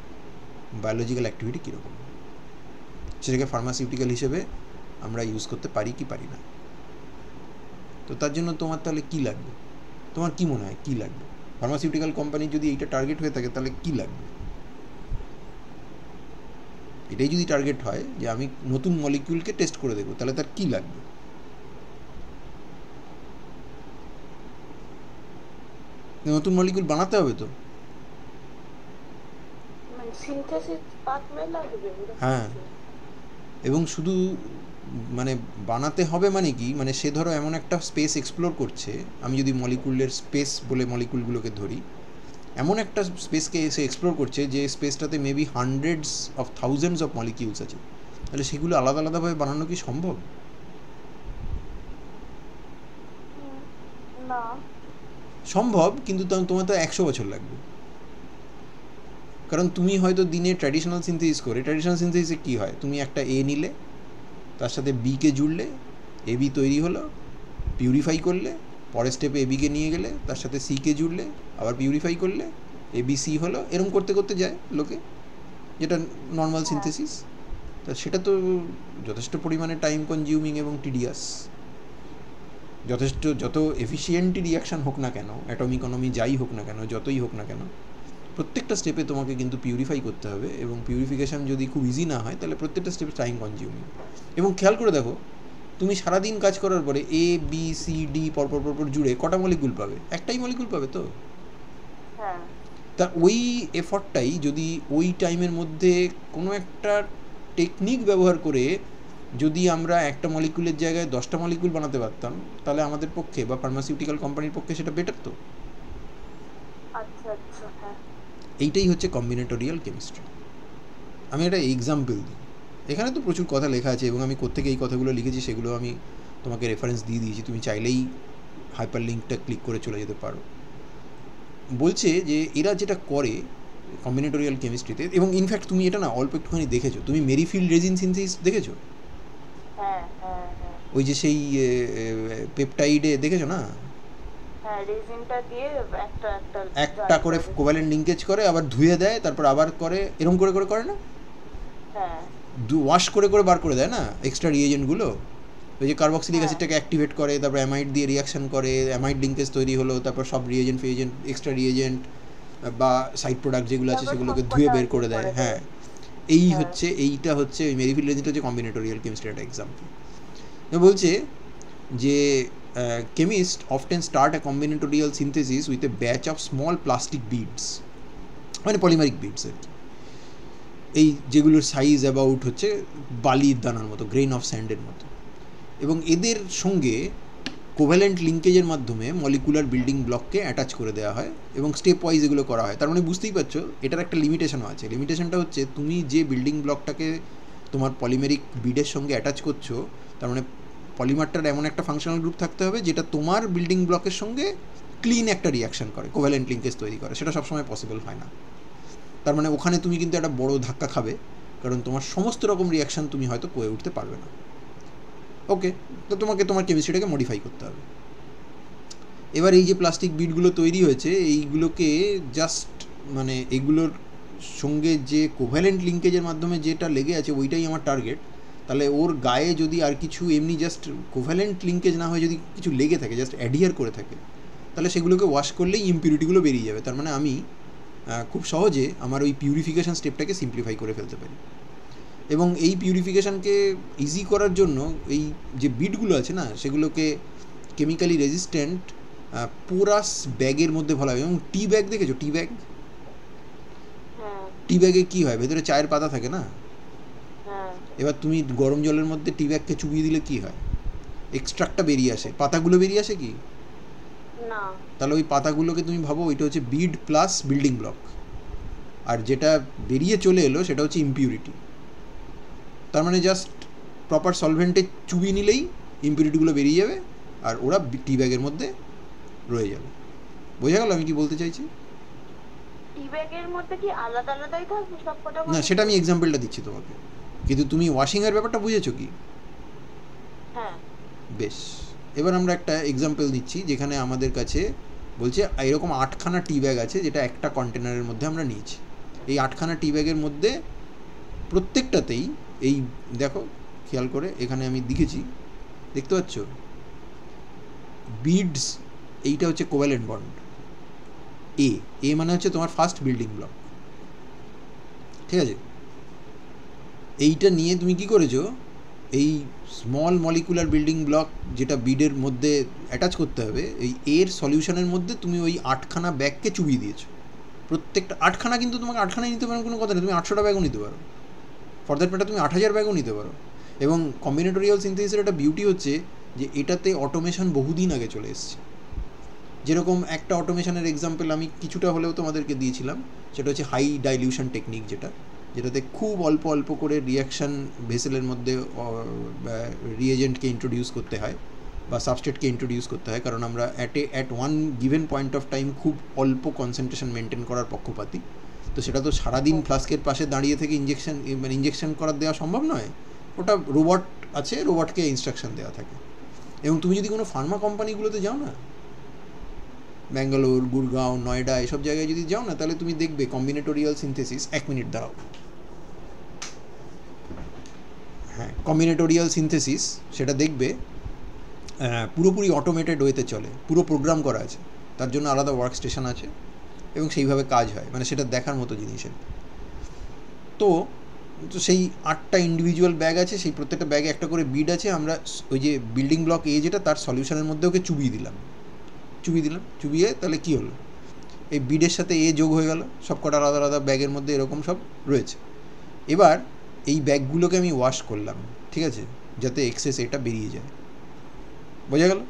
বায়োলজিক্যাল অ্যাক্টিভিটি কীরকম, সেটাকে ফার্মাসিউটিক্যাল হিসেবে আমরা ইউজ করতে পারি কি পারি না। তো তার জন্য তোমার তাহলে কী লাগবে? তোমার কী মনে হয় কী লাগবে? ফার্মাসিউটিক্যাল কোম্পানির যদি এইটা টার্গেট হয়ে থাকে তাহলে কী লাগবে? এটাই যদি টার্গেট হয় যে আমি নতুন মলিকিউলকে টেস্ট করে দেখব, তাহলে তার কী লাগবে? নতুন মলিকিউল বানাতে হবে তো। হ্যাঁ, এবং শুধু মানে বানাতে হবে মানে কি, মানে সে ধরো এমন একটা স্পেস এক্সপ্লোর করছে, আমি যদি মলিকুলের স্পেস বলে মলিকুলগুলোকে ধরি, এমন একটা স্পেসকে এসে এক্সপ্লোর করছে যে স্পেসটাতে maybe hundreds of thousands of molecules আছে, তাহলে সেগুলো আলাদা আলাদাভাবে বানানো কি সম্ভব? না, সম্ভব, কিন্তু তোমার তো 100 বছর লাগবে। কারণ তুমি হয়তো দিনে ট্র্যাডিশনাল সিনথেসিস করে, ট্র্যাডিশনাল সিনথেসিসে কী হয়, তুমি একটা এ নিলে, তার সাথে বিকে জুড়লে, এবি তৈরি হলো, পিউরিফাই করলে, পরের স্টেপে এবিকে নিয়ে গেলে, তার সাথে সিকে জুড়লে, আবার পিউরিফাই করলে, এবিসি হলো, এরম করতে করতে যায় লোকে, যেটা নর্মাল সিনথেসিস। তা সেটা তো যথেষ্ট পরিমাণে টাইম কনজিউমিং এবং টিডিয়াস। যত এফিসিয়েন্টই রিয়াকশান হোক না কেন, অ্যাটম ইকোনমি যাই হোক না কেন, যতই হোক না কেন, প্রত্যেকটা স্টেপে তোমাকে কিন্তু পিউরিফাই করতে হবে, এবং পিউরিফিকেশান যদি খুব ইজি না হয় তাহলে প্রত্যেকটা স্টেপে টাইম কনজিউমিং। এবং খেয়াল করে দেখো, তুমি সারাদিন কাজ করার পরে এ বি সি ডি পরপর জুড়ে কটা মলিকুল পাবে? একটাই মলিকুল পাবে তো। তা ওই এফর্টটাই যদি ওই টাইমের মধ্যে কোনো একটা টেকনিক ব্যবহার করে যদি আমরা একটা মলিকুলের জায়গায় 10টা মলিকুল বানাতে পারতাম, তাহলে আমাদের পক্ষে বা ফার্মাসিউটিক্যাল কোম্পানির পক্ষে সেটা বেটার তো। এইটাই হচ্ছে কম্বিনেটোরিয়াল কেমিস্ট্রি। আমি একটা এক্সাম্পল দিই, এখানে তো প্রচুর কথা লেখা আছে এবং আমি কোত্থেকে এই কথাগুলো লিখেছি সেগুলো আমি তোমাকে রেফারেন্স দিয়ে দিয়েছি, তুমি চাইলেই হাইপার লিঙ্কটা ক্লিক করে চলে যেতে পারো। বলছে যে এরা যেটা করে কম্বিনেটোরিয়াল কেমিস্ট্রিতে, এবং ইনফ্যাক্ট তুমি এটা না অল্প একটুখানি দেখেছো, তুমি মেরিফিল্ড রেজিন সিনথেসিস দেখেছো? ওই যে সেই পেপটাইডে দেখেছো না, একটা করে কোভ্যালেন্ট লিঙ্কেজ করে, আবার ধুয়ে দেয়, তারপর আবার করে, এরকম করে করে না, ওয়াশ করে করে বার করে দেয় না এক্সট্রা রিয়েজেন্টগুলো। ওই যে কার্বক্সিলিক অ্যাসিডটাকে অ্যাক্টিভেট করে, তারপর অ্যামাইড দিয়ে রিয়াকশান করে, অ্যামাইড লিঙ্কেজ তৈরি হলো, তারপর সব রিয়েজেন্ট এক্সট্রা রিয়েজেন্ট বা সাইড প্রোডাক্ট যেগুলো আছে সেগুলোকে ধুয়ে বের করে দেয়। হ্যাঁ, এইটা হচ্ছে ওই মেরিফিল্ড রেজিনটা হচ্ছে কম্বিনেটোরিয়াল কেমিস্ট্রির একটা এক্সাম্পল। বলছে যে chemists often start a combinatorial synthesis with a batch of small plastic beads, মানে পলিমারিক বিডস আর কি, এই যেগুলোর সাইজ অ্যাবাউট হচ্ছে বালির দানার মতো, গ্রেন অফ স্যান্ডের মতো, এবং এদের সঙ্গে কোভ্যালেন্ট লিঙ্কেজের মাধ্যমে মলিকুলার বিল্ডিং ব্লককে অ্যাটাচ করে দেওয়া হয় এবং স্টেপ ওয়াইজ এগুলো করা হয়। তার মানে বুঝতেই পারছো এটার একটা লিমিটেশনও আছে। লিমিটেশনটা হচ্ছে তুমি যে বিল্ডিং ব্লকটাকে তোমার পলিমেরিক বিডের সঙ্গে অ্যাটাচ করছো, তার মানে পলিমারটার এমন একটা ফাংশনাল গ্রুপ থাকতে হবে যেটা তোমার বিল্ডিং ব্লকের সঙ্গে ক্লিন একটা রিয়াকশান করে, কোভ্যালেন্ট লিঙ্কেজ তৈরি করে। সেটা সবসময় পসিবল হয় না। তার মানে ওখানে তুমি কিন্তু একটা বড় ধাক্কা খাবে, কারণ তোমার সমস্ত রকম রিয়াকশান তুমি হয়তো করে উঠতে পারবে না। ওকে, তো তোমাকে তোমার কেমিস্ট্রিটাকে মডিফাই করতে হবে। এবার এই যে প্লাস্টিক বিডগুলো তৈরি হয়েছে, এইগুলোকে জাস্ট মানে এগুলোর সঙ্গে যে কোভ্যালেন্ট লিঙ্কেজের মাধ্যমে যেটা লেগে আছে ওইটাই আমার টার্গেট। তাহলে ওর গায়ে যদি আর কিছু এমনি জাস্ট কোভ্যালেন্ট লিঙ্কেজ না হয়ে যদি কিছু লেগে থাকে, জাস্ট অ্যাডিয়ার করে থাকে, তাহলে সেগুলোকে ওয়াশ করলেই ইম্পিউরিটিগুলো বেরিয়ে যাবে। তার মানে আমি খুব সহজে আমার ওই পিউরিফিকেশান স্টেপটাকে সিম্পলিফাই করে ফেলতে পারি। এবং এই পিউরিফিকেশানকে ইজি করার জন্য এই যে বিটগুলো আছে না সেগুলোকে কেমিক্যালি রেজিস্ট্যান্ট পোরাস ব্যাগের মধ্যে ভালো হয়। এবং টি ব্যাগ দেখেছো? টি ব্যাগ, টি ব্যাগে কী হয়, ভেতরে চায়ের পাতা থাকে না? এবার তুমি গরম জলের মধ্যে টি ব্যাগকে চুবিয়ে দিলে কী হয়? এক্সট্রাক্টটা বেরিয়ে আসে, পাতাগুলো বেরিয়ে আসে কি না, তাহলে ওই পাতাগুলোকে তুমি ভাবো ওইটা হচ্ছে বিড প্লাস বিল্ডিং ব্লক, আর যেটা বেরিয়ে চলে এলো সেটা হচ্ছে ইমপিউরিটি। তার মানে জাস্ট প্রপার সলভেন্টে চুবিয়ে নিলেই ইমপিউরিটিগুলো বেরিয়ে যাবে আর ওরা টি ব্যাগের মধ্যে রয়ে যাবে। বোঝা গেল আমি কি বলতে চাইছি? টি ব্যাগের মধ্যে কি আলাদা আলাদাই থাকবে সবকটা? না, সেটা আমি এক্সাম্পলটা দিচ্ছি তোমাকে, কিন্তু তুমি ওয়াশিংয়ের ব্যাপারটা বুঝেছো কি? হ্যাঁ, বেশ, এবার আমরা একটা এক্সাম্পল দিচ্ছি যেখানে আমাদের কাছে বলছে এরকম 8খানা টি ব্যাগ আছে যেটা একটা কন্টেনারের মধ্যে আমরা নিয়েছি। এই 8খানা টি ব্যাগের মধ্যে প্রত্যেকটাতেই এই দেখো খেয়াল করে এখানে আমি লিখেছি, দেখতে পাচ্ছ বিডস, এইটা হচ্ছে কোভ্যালেন্ট বন্ড এ, এ মানে হচ্ছে তোমার ফার্স্ট বিল্ডিং ব্লক, ঠিক আছে? এইটা নিয়ে তুমি কি করেছো, এই স্মল মলিকুলার বিল্ডিং ব্লক যেটা বিডের মধ্যে অ্যাটাচ করতে হবে, এই এর সলিউশনের মধ্যে তুমি ওই 8খানা ব্যাগকে চুবিয়ে দিয়েছো। প্রত্যেকটা 8খানা, কিন্তু তোমাকে 8খানাই নিতে পারো কোনো কথা নেই, তুমি 800টা ব্যাগও নিতে পারো, ফর দ্যাট ম্যাটার তুমি 8000 ব্যাগও নিতে পারো। এবং কম্বিনেটোরিয়াল সিনথেসিসের একটা বিউটি হচ্ছে যে এটাতে অটোমেশন বহুদিন আগে চলে এসছে। যেরকম একটা অটোমেশনের এক্সাম্পল আমি কিছুটা হলেও তোমাদেরকে দিয়েছিলাম, সেটা হচ্ছে হাই ডাইলিউশন টেকনিক, যেটাতে খুব অল্প অল্প করে রিয়াকশান ভেসেলের মধ্যে রিএজেন্টকে ইন্ট্রোডিউস করতে হয় বা সাবস্ট্রেটকে ইন্ট্রোডিউস করতে হয়, কারণ আমরা at one given point of time খুব অল্প কনসেন্ট্রেশন মেনটেন করার পক্ষপাতী। তো সেটা তো সারাদিন ফ্লাস্কের পাশে দাঁড়িয়ে থেকে ইঞ্জেকশন করার দেওয়া সম্ভব নয়, ওটা রোবট আছে, রোবটকে ইনস্ট্রাকশন দেওয়া থাকে। এবং তুমি যদি কোনো ফার্মা কোম্পানিগুলোতে যাও না, ব্যাঙ্গালোর, গুরগাঁও, নয়ডা এসব জায়গায় যদি যাও না, তাহলে তুমি দেখবে কম্বিনেটোরিয়াল সিনথেসিস, 1 মিনিট দাঁড়াও, হ্যাঁ, কম্বিনেটোরিয়াল সিনথেসিস সেটা দেখবে পুরোপুরি অটোমেটেড ওয়েতে চলে, পুরো প্রোগ্রাম করা আছে, তার জন্য আলাদা ওয়ার্ক স্টেশন আছে এবং সেইভাবে কাজ হয়, মানে সেটা দেখার মতো জিনিসের। তো সেই 8টা ইন্ডিভিজুয়াল ব্যাগ আছে, সেই প্রত্যেকটা ব্যাগে একটা করে বিড আছে। আমরা ওই যে বিল্ডিং ব্লক এ যেটা, তার সলিউশনের মধ্যে ওকে চুবিয়ে দিলাম, চুবিয়ে তাহলে কী হলো, এই বিডের সাথে এ যোগ হয়ে গেল, সব কটা আলাদা আলাদা ব্যাগের মধ্যে এরকম সব রয়েছে। এবার এই ব্যাগগুলোকে আমি ওয়াশ করলাম, ঠিক আছে, যাতে এক্সেস এটা বেরিয়ে যায়। বোঝা গেল?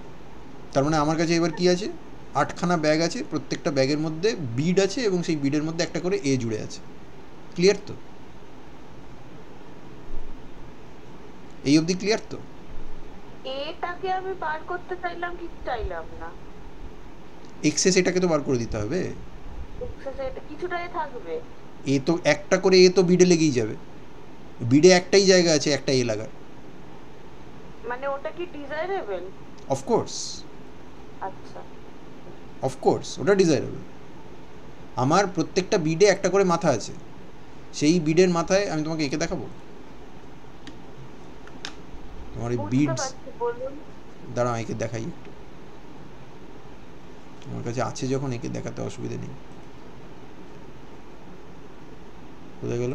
তার মানে আমার কাছে এবার কি আছে, 8খানা ব্যাগ আছে, প্রত্যেকটা ব্যাগের মধ্যে বিড আছে এবং সেই বিডের মধ্যে একটা করে এ জুড়ে আছে। ক্লিয়ার তো? এই অবধি ক্লিয়ার তো? এটাকে আমি বার করতে চাইলাম কি চাইলাম না, এক্সেস এটাকে তো বার করে দিতে হবে, কিছুটাই থাকবে, এ তো একটা করে এ তো বিডে লেগেই যাবে, বিডে একটাই জায়গা আছে একটা এ লাগার, মানে ওটা কি ডিজায়ারেবল? অফকোর্স, আচ্ছা, অফকোর্স ওটা ডিজায়ারেবল। আমার প্রত্যেকটা বিডে একটা করে মাথা আছে, সেই বিডের মাথায় আমি তোমাকে এঁকে দেখাবো, তোমার এই বিডস, দাঁড়াও এঁকে দেখাই একটু, আমার কাছে আছে যখন এঁকে দেখাতে অসুবিধা নেই। কোথায় গেল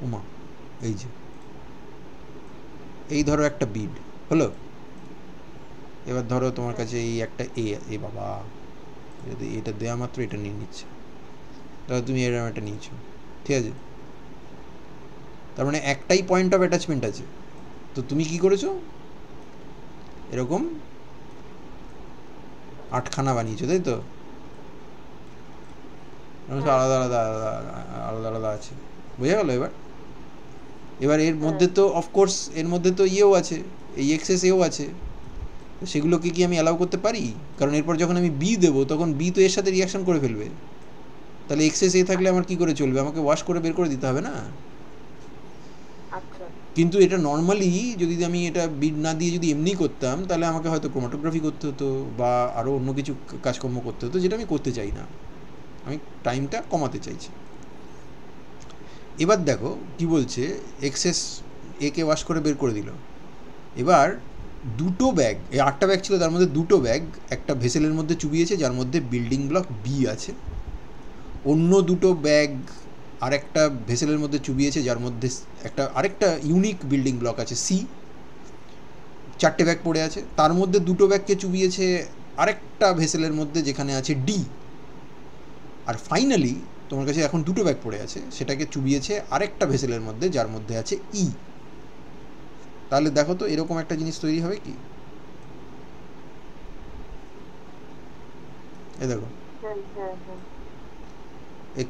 উমা, এই যে, এই ধরো একটা বিড হলো, এবার ধরো তোমার কাছে এই একটা এ বাবা, এটা দেওয়া মাত্র এটা নিয়ে নিচ্ছে, তাহলে তুমি এরকম একটা নিয়েছো, ঠিক আছে? তার মানে একটাই পয়েন্ট অফ অ্যাটাচমেন্ট আছে, তো তুমি কি করেছো, এরকম 8খানা বানিয়েছো, তাই তো? আলাদা আলাদা আলাদা আলাদা আছে, বোঝা গেল? এবার এর মধ্যে তো অফকোর্স এর মধ্যে তো ইয়েও আছে, এই এক্সেস এও আছে, সেগুলোকে কি আমি অ্যালাউ করতে পারি? কারণ এরপর যখন আমি বি দেবো তখন বি তো এর সাথে রিয়াকশন করে ফেলবে, তাহলে এক্সেস এ থাকলে আমার কি করে চলবে, আমাকে ওয়াশ করে বের করে দিতে হবে না? কিন্তু এটা নর্মালি যদি আমি এটা বিড না দিয়ে যদি এমনি করতাম, তাহলে আমাকে হয়তো ক্রোমাটোগ্রাফি করতে হতো বা আরও অন্য কিছু কাজকর্ম করতে হতো, যেটা আমি করতে চাই না, আমি টাইমটা কমাতে চাইছি। এবার দেখো কি বলছে, এক্সেস একে ওয়াশ করে বের করে দিল। এবার দুটো ব্যাগ, এই 8টা ব্যাগ ছিল, তার মধ্যে দুটো ব্যাগ একটা ভেসেলের মধ্যে চুবিয়েছে যার মধ্যে বিল্ডিং ব্লক বি আছে, অন্য দুটো ব্যাগ আর একটা ভেসেলের মধ্যে চুবিয়েছে যার মধ্যে আরেকটা ইউনিক বিল্ডিং ব্লক আছে সি, 4টে ব্যাগ পড়ে আছে, তার মধ্যে 2টো ব্যাগকে চুবিয়েছে আরেকটা ভেসেলের মধ্যে যেখানে আছে ডি, আর ফাইনালি তোমার কাছে এখন 2টো ব্যাগ পড়ে আছে, সেটাকে চুবিয়েছে আরেকটা ভেসেলের মধ্যে যার মধ্যে আছে ই। তাহলে দেখো তো এরকম একটা জিনিস তৈরি হবে কি? এই দেখো,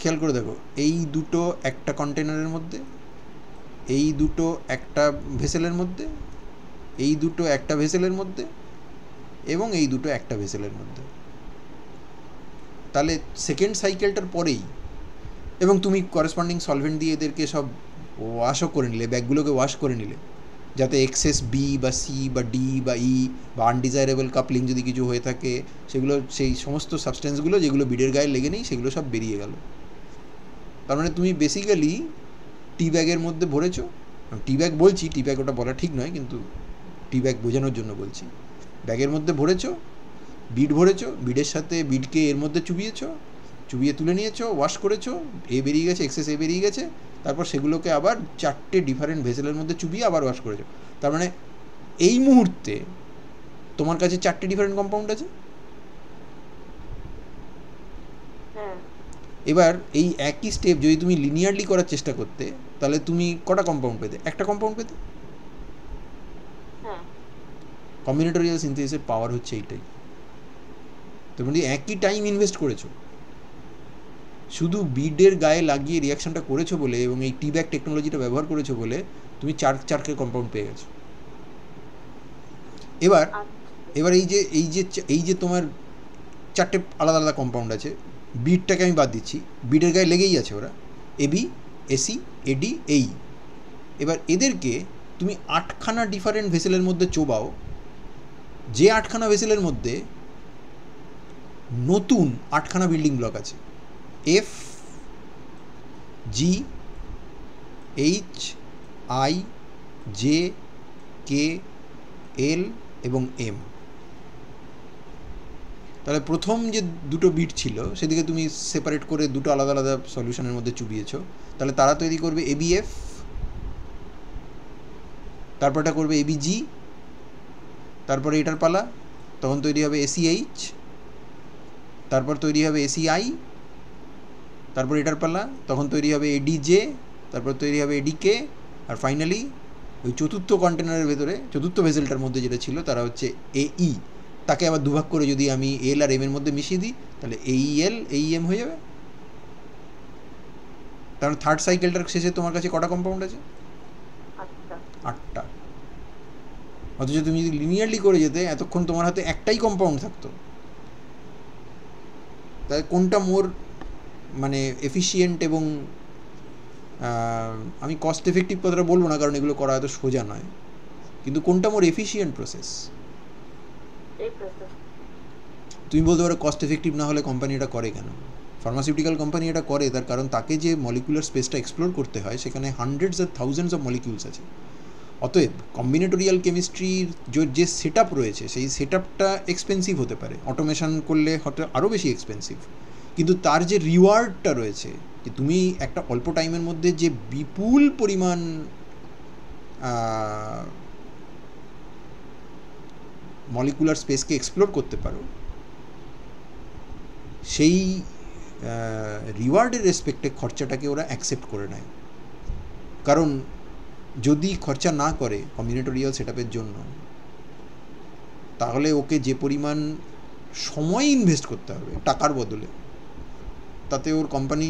খেয়াল করে দেখো, এই দুটো একটা কন্টেনারের মধ্যে, এই দুটো একটা ভেসেলের মধ্যে, এই দুটো একটা ভেসেলের মধ্যে, এবং এই দুটো একটা ভেসেলের মধ্যে। তাহলে সেকেন্ড সাইকেলটার পরেই, এবং তুমি করেসপন্ডিং সলভেন্ট দিয়ে এদেরকে সব ওয়াশও করে নিলে, ব্যাগগুলোকে ওয়াশ করে নিলে, যাতে এক্সেস বি বা সি বা ডি বা ই বা আনডিজায়ারেবল কাপলিং যদি কিছু হয়ে থাকে, সেগুলো, সেই সমস্ত সাবস্টেন্সগুলো যেগুলো বিডের গায়ে লেগে নেই, সেগুলো সব বেরিয়ে গেল। তার মানে তুমি বেসিক্যালি টি ব্যাগের মধ্যে ভরেছো, টি ব্যাগ বলছি, টি ব্যাগ ওটা বলা ঠিক নয়, কিন্তু টি ব্যাগ বোঝানোর জন্য বলছি, ব্যাগের মধ্যে ভরেছো, বিড ভরেছো, বিডের সাথে বিডকে এর মধ্যে চুবিয়ে তুলে নিয়েছো, ওয়াশ করেছো, এ বেরিয়ে গেছে, এক্সেস এ বেরিয়ে গেছে, তারপর সেগুলোকে আবার 4টে ডিফারেন্ট ভেসেলের মধ্যে চুবিয়ে আবার ওয়াশ করেছো। তার মানে এই মুহূর্তে তোমার কাছে 4টে ডিফারেন্ট কম্পাউন্ড আছে। এবার এই একই স্টেপ যদি তুমি লিনিয়ারলি করার চেষ্টা করতে, তাহলে তুমি কটা কম্পাউন্ড পেতে? একটা কম্পাউন্ড পেতে। কম্বিনেটোরিয়াল সিনথেসিসের পাওয়ার হচ্ছে এইটাই। তুমি একই টাইম ইনভেস্ট করেছো, শুধু বিডের গায়ে লাগিয়ে রিয়াকশনটা করেছো বলে, এবং এই টি ব্যাগ টেকনোলজিটা ব্যবহার করেছো বলে তুমি চারটে কম্পাউন্ড পেয়ে গেছো। এবার এই যে তোমার 4টে আলাদা আলাদা কম্পাউন্ড আছে, বিডটাকে আমি বাদ দিচ্ছি, বিডের গায়ে লেগেই আছে ওরা, এবি, এসি, এডি, এই। এবার এদেরকে তুমি 8খানা ডিফারেন্ট ভেসেলের মধ্যে চোবাও, যে 8খানা ভেসেলের মধ্যে নতুন 8খানা বিল্ডিং ব্লক আছে, F, G, H, I, J, K, L এবং এম। তাহলে প্রথম যে 2টো বিট ছিল সেদিকে তুমি সেপারেট করে 2টো আলাদা আলাদা সলিউশনের মধ্যে চুবিয়েছো, তাহলে তারা তৈরি করবে এবিএফ, তারপরটা করবে এবিজি, তারপরে এটার পালা, তখন তৈরি হবে এসিএইচ, তারপর তৈরি হবে এসিআই, তারপর এটার পালা, তখন তৈরি হবে এডিজে, তারপর তৈরি হবে এডিকে, আর ফাইনালি ওই চতুর্থ কন্টেনারের ভেতরে, চতুর্থ ভেসেলটার মধ্যে যেটা ছিল তারা হচ্ছে এই। তাকে আবার দুভাগ করে যদি আমি এল আর এম এর মধ্যে মিশিয়ে দিই, তাহলে এইএল এইএম হয়ে যাবে। কারণ থার্ড সাইকেলটার শেষে তোমার কাছে কটা কম্পাউন্ড আছে? 8টা। অথচ তুমি যদি লিনিয়ারলি করে যেতে, এতক্ষণ তোমার হাতে একটাই কম্পাউন্ড থাকতো। তাই কোনটা মোর মানে এফিশিয়েন্ট এবং আমি কস্ট এফেক্টিভ কথাটা বলবো না, কারণ এগুলো করা এত সোজা নয়, কিন্তু কোনটা মোর এফিশিয়েন্ট প্রসেস? তুমি বলতে পারো কস্ট এফেক্টিভ না হলে কোম্পানি এটা করে কেন? ফার্মাসিউটিক্যাল কোম্পানি এটা করে তার কারণ তাকে যে মলিকুলার স্পেসটা এক্সপ্লোর করতে হয়, সেখানে হান্ড্রেডস আর থাউজেন্ডস অফ মলিকিউলস আছে। অতএব কম্বিনেটোরিয়াল কেমিস্ট্রির যে সেট আপ রয়েছে, সেই সেট আপটা এক্সপেন্সিভ হতে পারে, অটোমেশন করলে হয়তো আরও বেশি এক্সপেন্সিভ, কিন্তু তার যে রিওয়ার্ডটা রয়েছে, যে তুমি একটা অল্প টাইমের মধ্যে যে বিপুল পরিমাণ মলিকুলার স্পেসকে এক্সপ্লোর করতে পারো, সেই রিওয়ার্ডের রেসপেক্টে খরচাটাকে ওরা অ্যাকসেপ্ট করে নেয়। কারণ যদি খরচা না করে কম্বিনেটোরিয়াল সেট আপের জন্য, তাহলে ওকে যে পরিমাণ সময় ইনভেস্ট করতে হবে টাকার বদলে, তাতে ওর কোম্পানি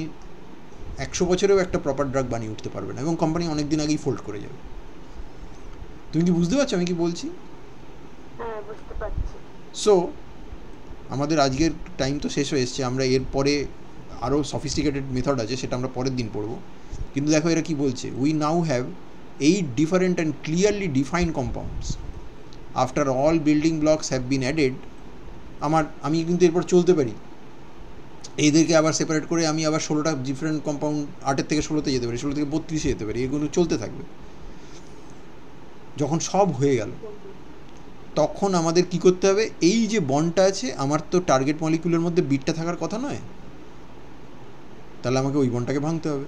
100 বছরেও একটা প্রপার ড্রাগ বানিয়ে উঠতে পারবে না, এবং কোম্পানি অনেক দিন আগেই ফোল্ড করে যাবে। তুমি কি বুঝতে পারছো আমি কি বলছি? হ্যাঁ, বুঝতে পারছি। সো আমাদের আজকের টাইম তো শেষ হয়ে এসছে, আমরা এরপরে আরও সফিস্টিকেটেড মেথড আছে, সেটা আমরা পরের দিন পড়ব। কিন্তু দেখো এরা কি বলছে, we now have 8 different and clearly defined compounds. After all building blocks have been added, আমি কিন্তু এরপর চলতে পারি, এদেরকে আবার সেপারেট করে আমি আবার 16টা ডিফারেন্ট কম্পাউন্ড, 8 থেকে 16তে যেতে পারি, 16 থেকে 32-এ যেতে পারি, এগুলো চলতে থাকবে। যখন সব হয়ে গেল, তখন আমাদের কি করতে হবে? এই যে বন্ডটা আছে, আমার তো টার্গেট মলিকিউলের মধ্যে বিটটা থাকার কথা নয়, তাহলে আমাকে ওই বন্ডটাকে ভাঙতে হবে।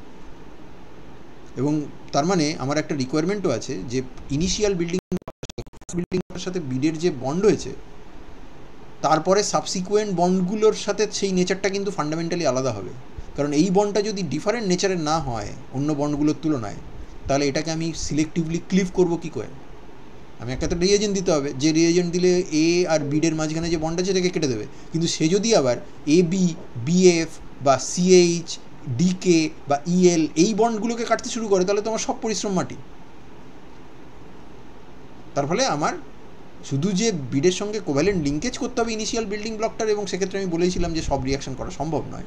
এবং তার মানে আমার একটা রিকোয়ারমেন্টও আছে যে ইনিশিয়াল বিল্ডিংটার সাথে বিডের যে বন্ড হয়েছে তারপরে সাবসিকুয়েন্ট বন্ডগুলোর সাথে সেই নেচারটা কিন্তু ফান্ডামেন্টালি আলাদা হবে। কারণ এই বন্ডটা যদি ডিফারেন্ট নেচারের না হয় অন্য বন্ডগুলোর তুলনায়, তাহলে এটাকে আমি সিলেক্টিভলি ক্লিভ করব কী করে? আমি একটা তো রিয়েজেন্ট দিতে হবে, যে রিয়েজেন্ট দিলে এ আর বিডের মাঝখানে যে বন্ড আছে সেটাকে কেটে দেবে। কিন্তু সে যদি আবার এ বি, বিএফ বা সিএইচ, ডিকে বা ইএল এই বন্ডগুলোকে কাটতে শুরু করে, তাহলে তো আমার সব পরিশ্রম মাটি। তার ফলে আমার শুধু যে বিডের সঙ্গে কোভ্যালেন্ট লিঙ্কেজ করতে হবে ইনিশিয়াল বিল্ডিং ব্লকটার, এবং সেক্ষেত্রে আমি বলেছিলাম যে সব রিয়াকশন করা সম্ভব নয়,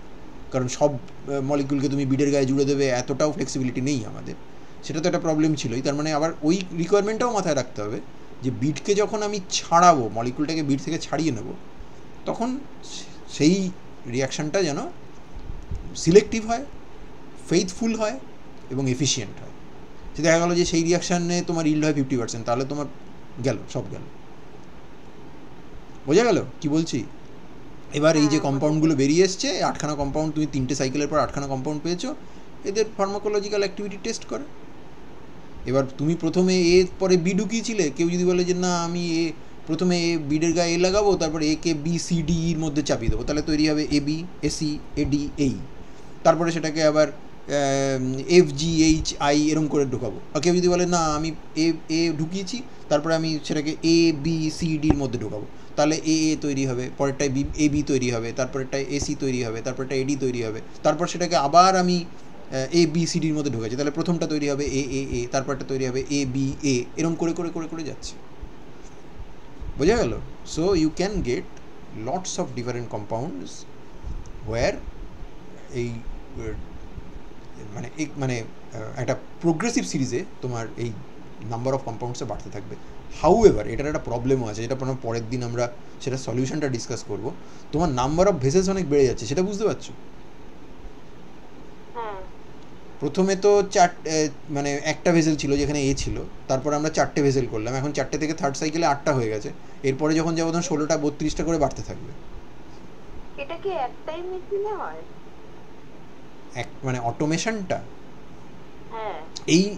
কারণ সব মলিকুলকে তুমি বিডের গায়ে জুড়ে দেবে এতটাও ফ্লেক্সিবিলিটি নেই আমাদের। সেটা তো একটা প্রবলেম ছিলই। তার মানে আবার ওই রিকোয়ারমেন্টটাও মাথায় রাখতে হবে যে বিডকে যখন আমি ছাড়াবো, মলিকুলটাকে বিড থেকে ছাড়িয়ে নেব, তখন সেই রিয়াকশানটা যেন সিলেক্টিভ হয়, ফেইথফুল হয় এবং এফিশিয়েন্ট হয়। সে দেখা গেলো যে সেই রিয়াকশানে তোমার ইল্ড হয় 50%, তাহলে তোমার গেল, সব গেল। বোঝা গেল কি বলছি? এবার এই যে কম্পাউন্ডগুলো বেরিয়ে এসছে, 8খানা কম্পাউন্ড, তুমি 3টে সাইকেলের পর 8খানা কম্পাউন্ড পেয়েছো, এদের ফার্মাকোলজিক্যাল অ্যাক্টিভিটি টেস্ট করে। এবার তুমি প্রথমে এ পরে বি ঢুকিয়েছিলে, কেউ যদি বলে যে না আমি এ প্রথমে এ বিডের গায়ে এ লাগাবো, তারপরে এ কে বি সি ডি ইর মধ্যে চাপিয়ে দেবো, তাহলে তৈরি হবে এ বি, এসি, এডি, এই। তারপরে সেটাকে আবার এফ জি এইচ আই এরম করে ঢোকাবো। আর কেউ যদি বলে না আমি এ ঢুকিয়েছি, তারপরে আমি সেটাকে এ বি সি ডির মধ্যে ঢোকাবো, তাহলে এ তৈরি হবে, পরেরটায় এ বি তৈরি হবে, তারপরেরটায় এসি তৈরি হবে, তারপরটা এডি তৈরি হবে, তারপর সেটাকে আবার আমি এ বি সি ডির মধ্যে ঢুকেছি, তাহলে প্রথমটা তৈরি হবে এ, তারপরটা তৈরি হবে এ বি এ, এরকম করে করে করে করে যাচ্ছে। বোঝা গেল? So you can get lots of different compounds where এই মানে একটা প্রোগ্রেসিভ সিরিজে তোমার এই নাম্বার অফ কম্পাউন্ডসে বাড়তে থাকবে। হাউএভার এটার একটা প্রবলেমও আছে, যেটা পরের দিন আমরা সেটা সলিউশনটা ডিসকাস করব। তোমার নাম্বার অফ ভেসেলস অনেক বেড়ে যাচ্ছে, সেটা বুঝতে পারছো? প্রথমে তো মানে একটা ভেসেল ছিল যেখানে এ ছিল, তারপর আমরা 4টে ভেসেল করলাম, এখন 4টে থেকে থার্ড সাইকেলে 8টা হয়ে গেছে। এরপরে যখন যাবো তখন 16টা 32টা করে বাড়তে থাকবে। এটা কি একটাই মেশিনে হয়? মানে অটোমেশনটা, হ্যাঁ,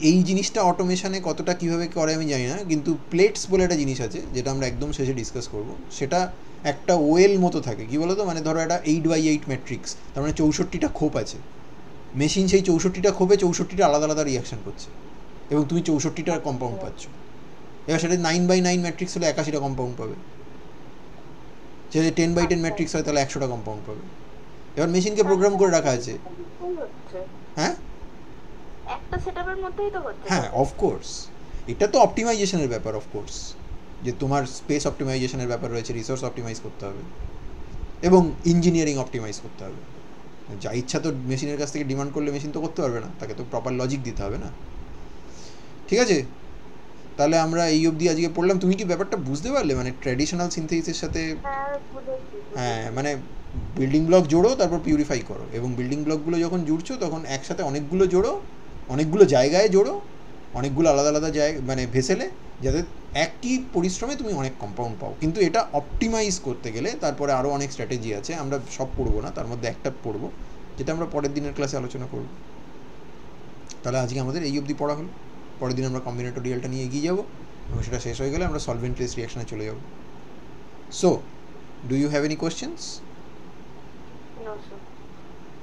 এই জিনিসটা অটোমেশনে কতটা কীভাবে করে আমি জানি না, কিন্তু প্লেটস বলে একটা জিনিস আছে যেটা আমরা একদম শেষে ডিসকাস করব। সেটা একটা ওয়েল মতো থাকে, কী বলো তো, মানে ধরো একটা 8x8 ম্যাট্রিক্স, তার মানে 64টা খোপ আছে। মেশিন সেই 64টা খোপে 64টা আলাদা আলাদা রিয়াকশান করছে, এবং তুমি 64টা কম্পাউন্ড পাচ্ছ। এবার সেটা 9x9 ম্যাট্রিক্স হলে 81টা কম্পাউন্ড পাবে, যদি 10x10 ম্যাট্রিক্স হয় তাহলে 100টা কম্পাউন্ড পাবে। এবার মেশিনকে প্রোগ্রাম করে রাখা আছে। হ্যাঁ, একটা সেটআপের মধ্যেই তো হচ্ছে। হ্যাঁ, অফকোর্স এটা তো অপটিমাইজেশনের ব্যাপার, অফকোর্স যে তোমার স্পেস অপটিমাইজেশনের ব্যাপার রয়েছে, রিসোর্স অপটিমাইজ করতে হবে এবং ইঞ্জিনিয়ারিং অপটিমাইজ করতে হবে। যা ইচ্ছা তো মেশিনের কাছ থেকে ডিমান্ড করলে মেশিন তো করতে পারবে না, তাকে তো প্রপার লজিক দিতে হবে না। ঠিক আছে, তাহলে আমরা এই অবধি আজকে পড়লাম। তুমি কি ব্যাপারটা বুঝতে পারলে? মানে ট্র্যাডিশনাল সিনথেসিসের সাথে, হ্যাঁ, মানে বিল্ডিং ব্লক জোড়ো, তারপর পিউরিফাই করো, এবং বিল্ডিং ব্লকগুলো যখন জুড়ছো তখন একসাথে অনেকগুলো জোড়ো, অনেকগুলো জায়গায় জোড়ো, অনেকগুলো আলাদা আলাদা জায়গা মানে ভেসেলে, যাতে একই পরিশ্রমে তুমি অনেক কম্পাউন্ড পাও। কিন্তু এটা অপটিমাইজ করতে গেলে তারপরে আরও অনেক স্ট্র্যাটেজি আছে, আমরা সব পড়বো না, তার মধ্যে একটা পড়বো যেটা আমরা পরের দিনের ক্লাসে আলোচনা করব। তাহলে আজকে আমাদের এই অবধি পড়া হলো, পরের দিন আমরা কম্বিনেটোরিয়ালটা নিয়ে এগিয়ে যাবো, এবং সেটা শেষ হয়ে গেলে আমরা সলভেন্টলেস রিয়াকশানে চলে যাব। So do you have any questions?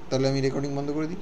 তাহলে আমি রেকর্ডিং বন্ধ করে দিই।